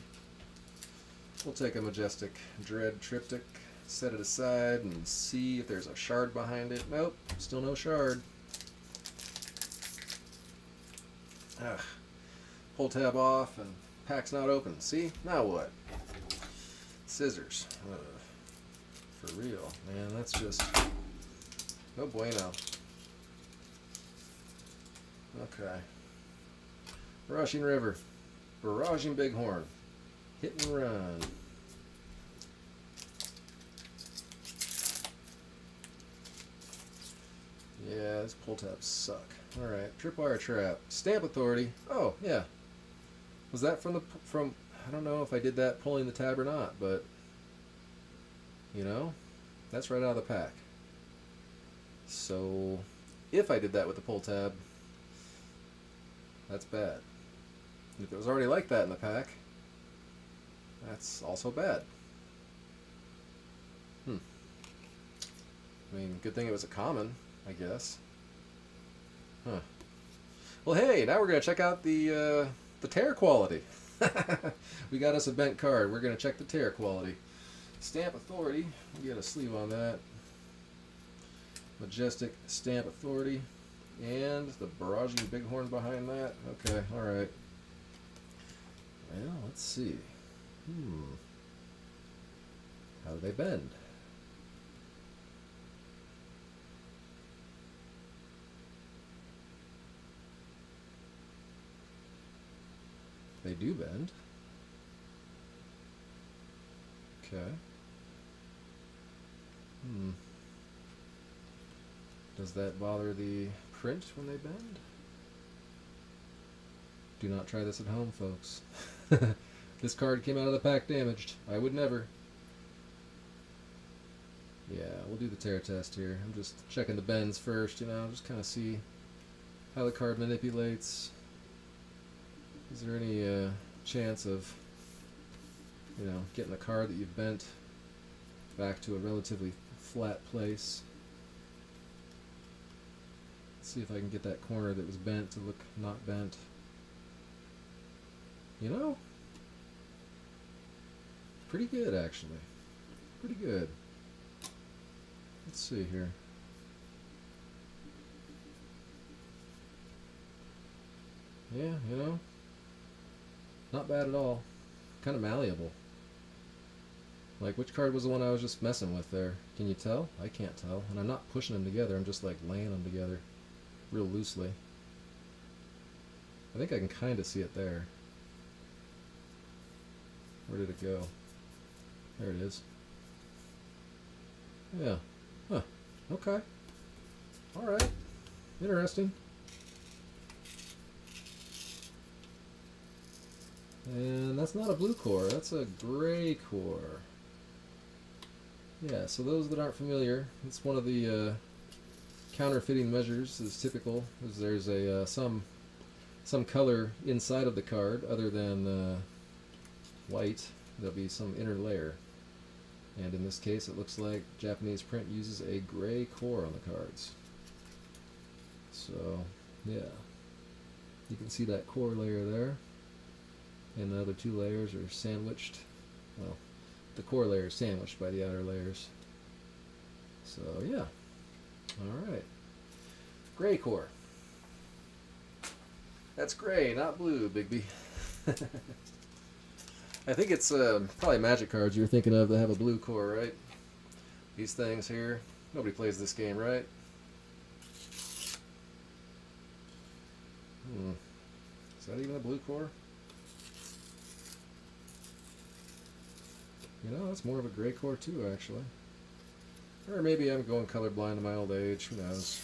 We'll take a Majestic Dread Triptych, set it aside, and see if there's a shard behind it. Nope, still no shard. Ugh. Pull tab off, and pack's not open. See? Now what? Scissors. For real. Man, that's just... no bueno. Okay. Rushing River. Barraging Bighorn. Hit and run. Yeah, these pull tabs suck. Alright, Tripwire Trap. Stamp Authority. Oh, yeah. Was that from I don't know if I did that pulling the tab or not, but you know, that's right out of the pack. So if I did that with the pull tab, that's bad. If it was already like that in the pack, that's also bad. I mean, good thing it was a common, I guess. Huh. Well, hey, now we're going to check out the tear quality. We got us a bent card. We're going to check the tear quality. Stamp Authority. We get a sleeve on that. Majestic Stamp Authority. And the Barraging Bighorn behind that. Okay, alright. Well, let's see. How do they bend? They do bend. Okay. Does that bother the print when they bend? Do not try this at home, folks. This card came out of the pack damaged. I would never. Yeah, we'll do the tear test here. I'm just checking the bends first, you know, just kind of see how the card manipulates. Is there any chance of, you know, getting the card that you've bent back to a relatively flat place? Let's see if I can get that corner that was bent to look not bent. You know, pretty good actually. Pretty good. Let's see here. Yeah, you know, not bad at all. Kind of malleable. Like, which card was the one I was just messing with there? Can you tell? I can't tell. And I'm not pushing them together. I'm just like laying them together real loosely. I think I can kind of see it there. Where did it go? There it is. Yeah. Huh. Okay. Alright. Interesting. And that's not a blue core, that's a gray core. Yeah, so those that aren't familiar, it's one of the counterfeiting measures is typical, is there's a some color inside of the card other than white. There'll be some inner layer. And in this case it looks like Japanese print uses a gray core on the cards. So, yeah. You can see that core layer there. And the other two layers are sandwiched. Well, the core layer is sandwiched by the outer layers. So, yeah. Alright. Gray core. That's gray, not blue, Bigby. I think it's probably Magic cards you're thinking of that have a blue core, right? These things here. Nobody plays this game, right? Is that even a blue core? You know, that's more of a gray core too, actually. Or maybe I'm going colorblind in my old age. Who knows?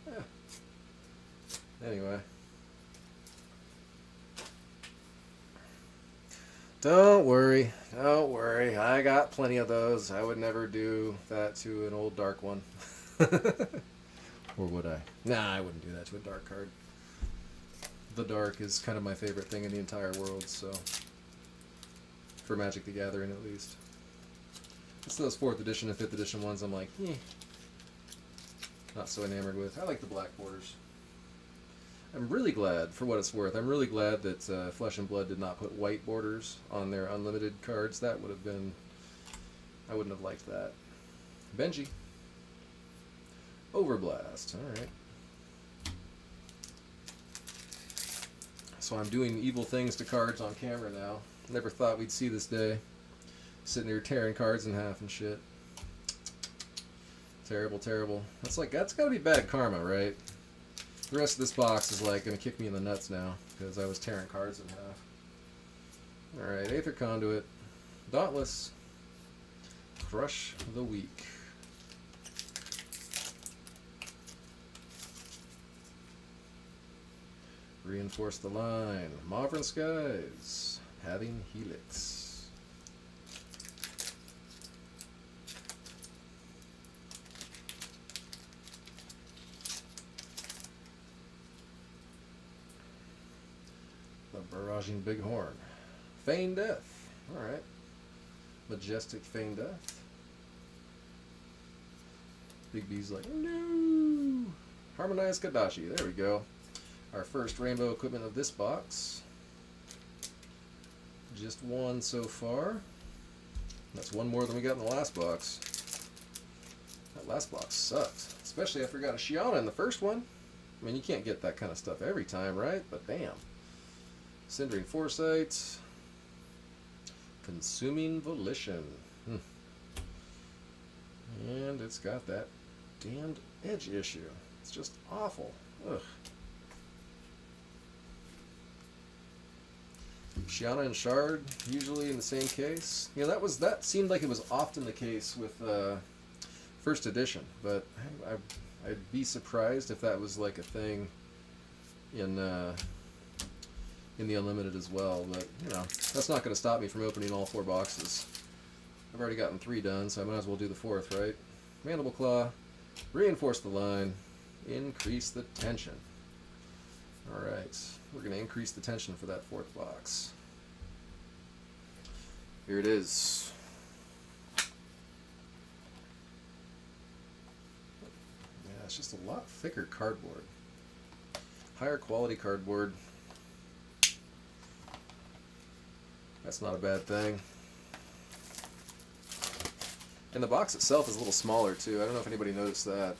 Yeah. Anyway. Don't worry. Don't worry. I got plenty of those. I would never do that to an old dark one. Or would I? Nah, I wouldn't do that to a dark card. The dark is kind of my favorite thing in the entire world, so... For Magic the Gathering, at least. It's those 4th edition and 5th edition ones I'm like, not so enamored with. I like the black borders. I'm really glad, for what it's worth, I'm really glad that Flesh and Blood did not put white borders on their unlimited cards. That would have been... I wouldn't have liked that. Benji. Overblast. Alright. So I'm doing evil things to cards on camera now. Never thought we'd see this day. Sitting here tearing cards in half and shit. Terrible, terrible. That's gotta be bad karma, right? The rest of this box is like gonna kick me in the nuts now because I was tearing cards in half. Alright, Aether Conduit. Dauntless. Crush the Weak. Reinforce the Line. Mauvern Skies. Having Helix. The Barraging Bighorn. Feign Death. Alright. Majestic Feign Death. Big B's like, no! Harmonized Kadashi. There we go. Our first rainbow equipment of this box. Just one so far. That's one more than we got in the last box. That last box sucked. Especially after we got a Shiana in the first one. I mean, you can't get that kind of stuff every time, right? But damn. Cindering Foresight. Consuming Volition. And it's got that damned edge issue. It's just awful. Ugh. Shiana and Shard, usually in the same case. You know, that seemed like it was often the case with first edition, but I'd be surprised if that was like a thing in the Unlimited as well. But you know, that's not going to stop me from opening all 4 boxes. I've already gotten 3 done, so I might as well do the 4th, right? Mandible Claw, Reinforce the Line, Increase the Tension. Alright, we're going to increase the tension for that 4th box. Here it is. Yeah, it's just a lot thicker cardboard. Higher quality cardboard. That's not a bad thing. And the box itself is a little smaller too. I don't know if anybody noticed that.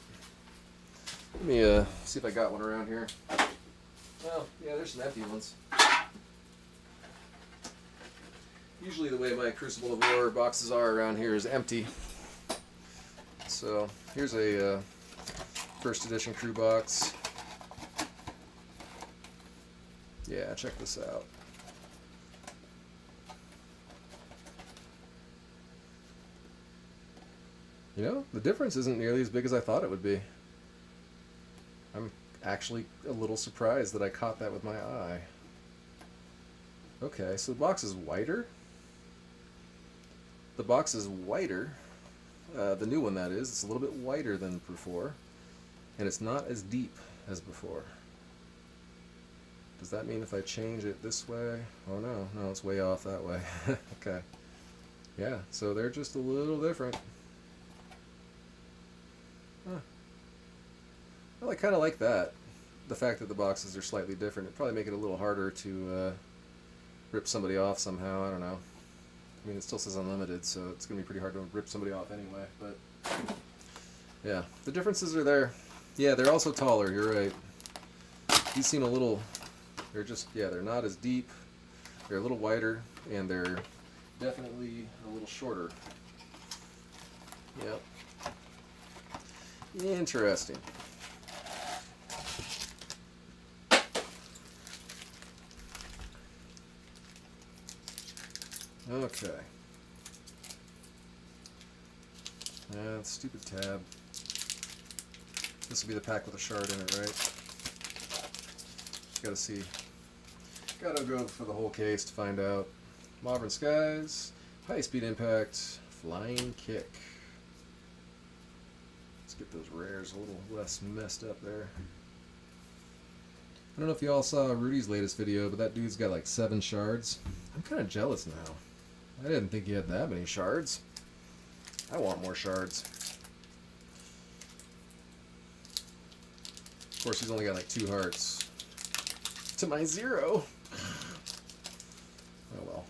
Let me see if I got one around here. Oh, yeah, there's some empty ones. Usually the way my Crucible of War boxes are around here is empty. So, here's a first edition crew box. Yeah, check this out. You know, the difference isn't nearly as big as I thought it would be. I'm actually a little surprised that I caught that with my eye. Okay, so the box is whiter. The box is whiter. The new one, that is. It's a little bit whiter than before. And it's not as deep as before. Does that mean if I change it this way? Oh no, no, it's way off that way. Okay. Yeah, so they're just a little different. Huh. Well, I kind of like that. The fact that the boxes are slightly different. It'd probably make it a little harder to rip somebody off somehow. I don't know. I mean, it still says unlimited, so it's going to be pretty hard to rip somebody off anyway. But, yeah, the differences are there. Yeah, they're also taller. You're right. These seem a little... They're just... Yeah, they're not as deep. They're a little wider, and they're definitely a little shorter. Yep. Interesting. Okay. Stupid tab. This will be the pack with a shard in it, right? Gotta see. Gotta go for the whole case to find out. Modern Skies, High Speed Impact, Flying Kick. Let's get those rares a little less messed up there. I don't know if you all saw Rudy's latest video, but that dude's got like 7 shards. I'm kind of jealous now. I didn't think he had that many shards. I want more shards. Of course, he's only got like 2 hearts. To my 0. Oh well.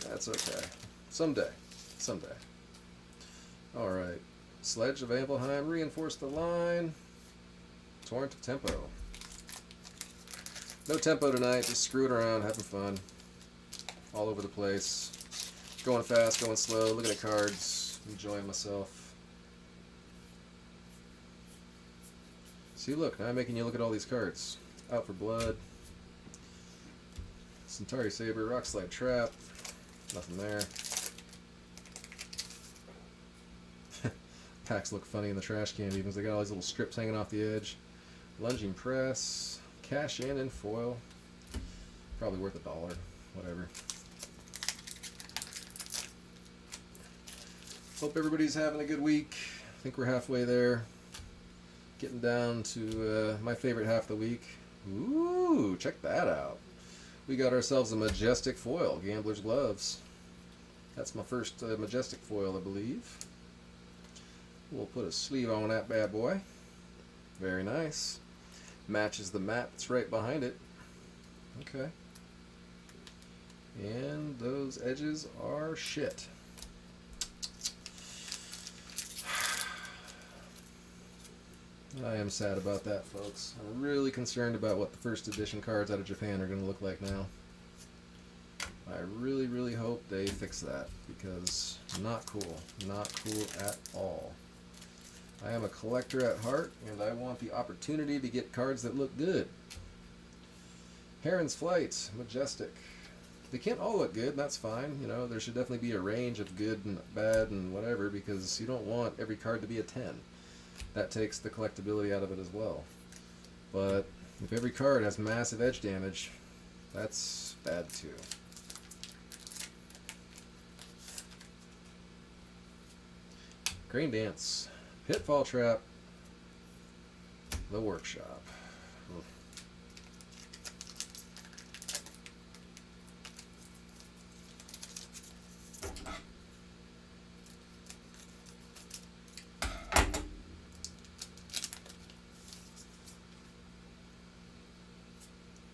That's okay. Someday. Someday. Alright. Sledge of Ampelheim. Reinforce the line. Torrent of Tempo. No tempo tonight. Just screwing around, having fun. All over the place. Going fast, going slow, looking at cards, enjoying myself. See, look, now I'm making you look at all these cards. Out for Blood. Centauri Saber, Rockslide Trap. Nothing there. Packs look funny in the trash can even because they got all these little strips hanging off the edge. Lunging Press. Cash in foil. Probably worth $1. Whatever. Hope everybody's having a good week. I think we're halfway there. Getting down to my favorite half of the week. Ooh, check that out. We got ourselves a Majestic foil, Gambler's Gloves. That's my first Majestic foil, I believe. We'll put a sleeve on that bad boy. Very nice. Matches the mat that's right behind it. Okay. And those edges are shit. I am sad about that, folks. I'm really concerned about what the first edition cards out of Japan are going to look like now. I really, really hope they fix that, because not cool. Not cool at all. I am a collector at heart, and I want the opportunity to get cards that look good. Heron's Flight, Majestic. They can't all look good, that's fine. You know, there should definitely be a range of good and bad and whatever, because you don't want every card to be a 10. That takes the collectability out of it as well. But if every card has massive edge damage, that's bad too. Grain Dance, Pitfall Trap, The Workshop.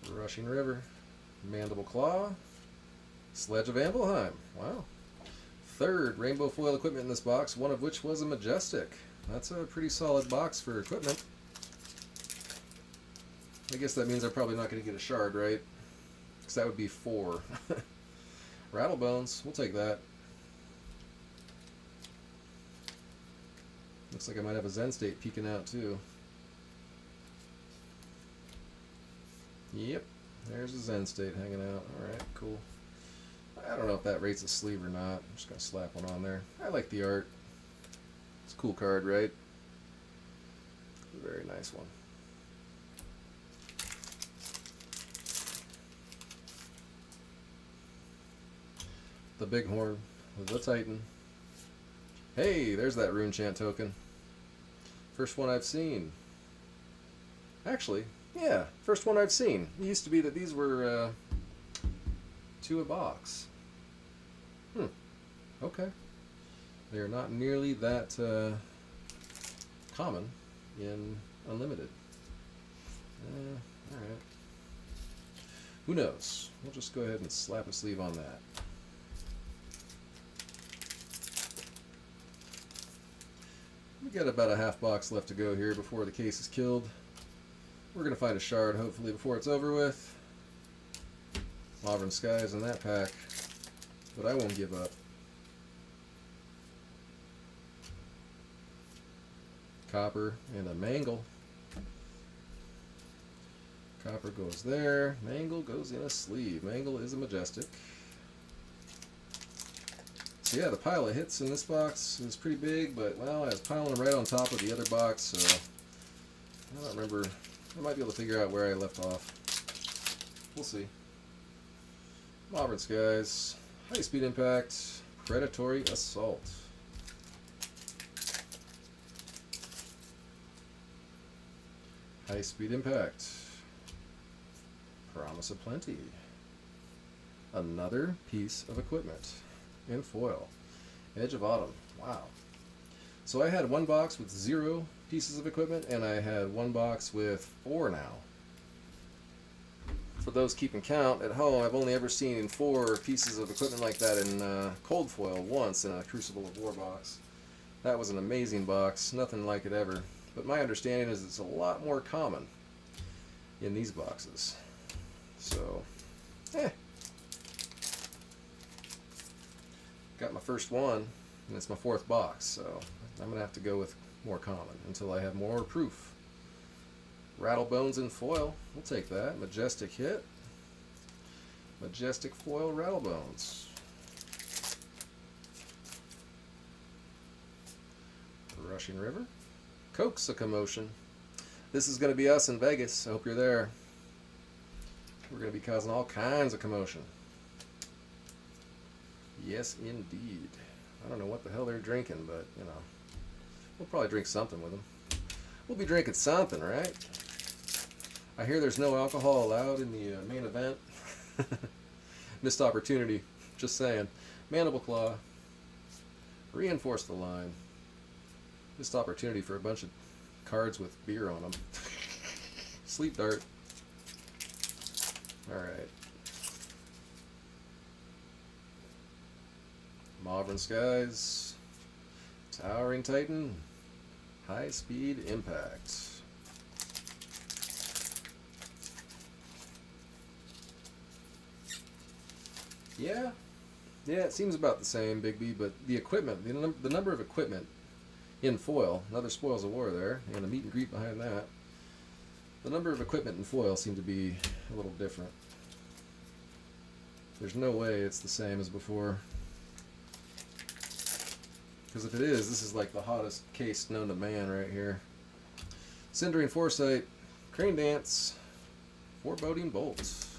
Rushing River, Mandible Claw, Sledge of Ampelheim. Wow. 3rd rainbow foil equipment in this box, one of which was a Majestic. That's a pretty solid box for equipment. I guess that means I'm probably not going to get a shard, right? Because that would be 4. Rattlebones, we'll take that. Looks like I might have a Zen State peeking out too. Yep, there's a Zen State hanging out. Alright, cool. I don't know if that rates a sleeve or not. I'm just going to slap one on there. I like the art. It's a cool card, right? A very nice one. The Bighorn, the Titan. Hey, there's that Rune Chant token. First one I've seen. Actually, yeah, first one I've seen. It used to be that these were 2 a box. Okay. They're not nearly that common in Unlimited. Alright. Who knows? We'll just go ahead and slap a sleeve on that. We got about a half box left to go here before the case is killed. We're going to find a shard, hopefully, before it's over with. Modern Skies in that pack. But I won't give up. Copper and a Mangle. Copper goes there. Mangle goes in a sleeve. Mangle is a Majestic. So yeah, the pile of hits in this box is pretty big, but well, I was piling them right on top of the other box, so I don't remember. I might be able to figure out where I left off. We'll see. Auburn Skies, High Speed Impact, Predatory Assault. High Speed Impact, Promise of Plenty. Another piece of equipment in foil. Edge of Autumn. Wow. So I had one box with 0 pieces of equipment, and I had one box with 4 now. For those keeping count at home, I've only ever seen 4 pieces of equipment like that in cold foil once in a Crucible of War box. That was an amazing box, nothing like it ever. But my understanding is it's a lot more common in these boxes. So, got my first one, and it's my 4th box, so I'm going to have to go with more common until I have more proof. Rattlebones in foil, we'll take that. Majestic hit. Majestic foil Rattlebones. Rushing River. Coax a Commotion. This is going to be us in Vegas. I hope you're there. We're going to be causing all kinds of commotion. Yes, indeed. I don't know what the hell they're drinking, but, you know, we'll probably drink something with them. We'll be drinking something, right? I hear there's no alcohol allowed in the main event. Missed opportunity. Just saying. Mandible Claw. Reinforce the line. Missed opportunity for a bunch of cards with beer on them. Sleep Dart. Alright. Auburn Skies. Towering Titan. High Speed Impact. Yeah, it seems about the same, Bigby, but the equipment, the number of equipment in foil, another Spoils of War there, and a meet and greet behind that. The number of equipment in foil seem to be a little different. There's no way it's the same as before. Because if it is, this is like the hottest case known to man right here. Cindering Foresight, Crane Dance, Foreboding Bolts.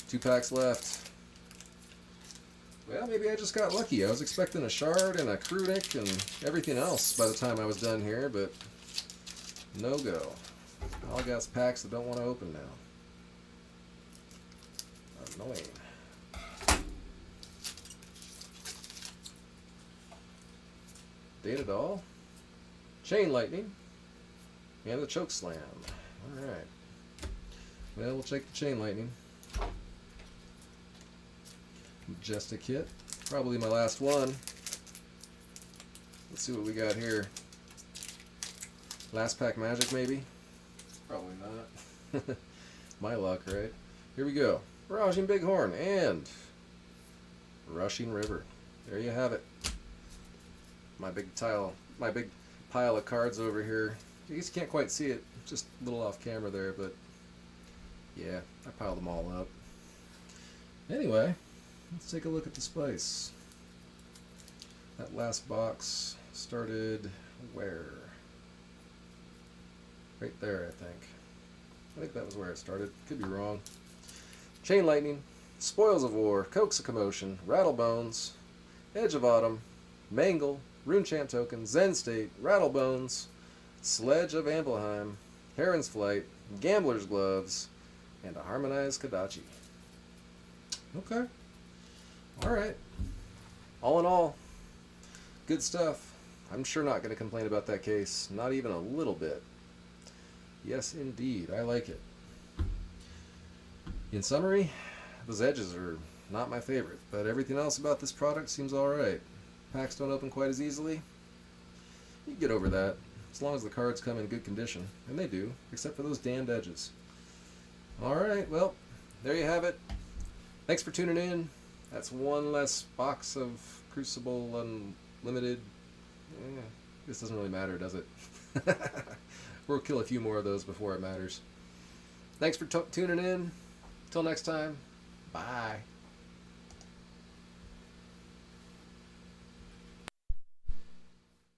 2 packs left. Well, maybe I just got lucky. I was expecting a Shard and a Krudik and everything else by the time I was done here, but no go. All I got is packs that don't want to open now. Annoying. Data Doll, Chain Lightning, and the Choke Slam. Alright. Well, we'll take the Chain Lightning. Majestic hit. Probably my last one. Let's see what we got here. Last pack magic, maybe? Probably not. My luck, right? Here we go. Barraging Bighorn and Rushing River. There you have it. My big pile of cards over here. I guess you can't quite see it. Just a little off camera there, but yeah, I piled them all up. Anyway, let's take a look at the spice. That last box started where? Right there, I think. I think that was where it started. Could be wrong. Chain Lightning, Spoils of War, Coax a Commotion, Rattlebones, Edge of Autumn, Mangle, Runechant Token, Zen State, Rattlebones, Sledge of Ambelheim, Heron's Flight, Gambler's Gloves, and a Harmonized Kadachi. Okay. Alright. All in all, good stuff. I'm sure not going to complain about that case. Not even a little bit. Yes, indeed. I like it. In summary, those edges are not my favorite, but everything else about this product seems alright. Packs don't open quite as easily. You get over that, as long as the cards come in good condition. And they do, except for those damned edges. Alright, well, there you have it. Thanks for tuning in. That's one less box of Crucible Unlimited. This doesn't really matter, does it? We'll kill a few more of those before it matters. Thanks for tuning in. Till next time, bye.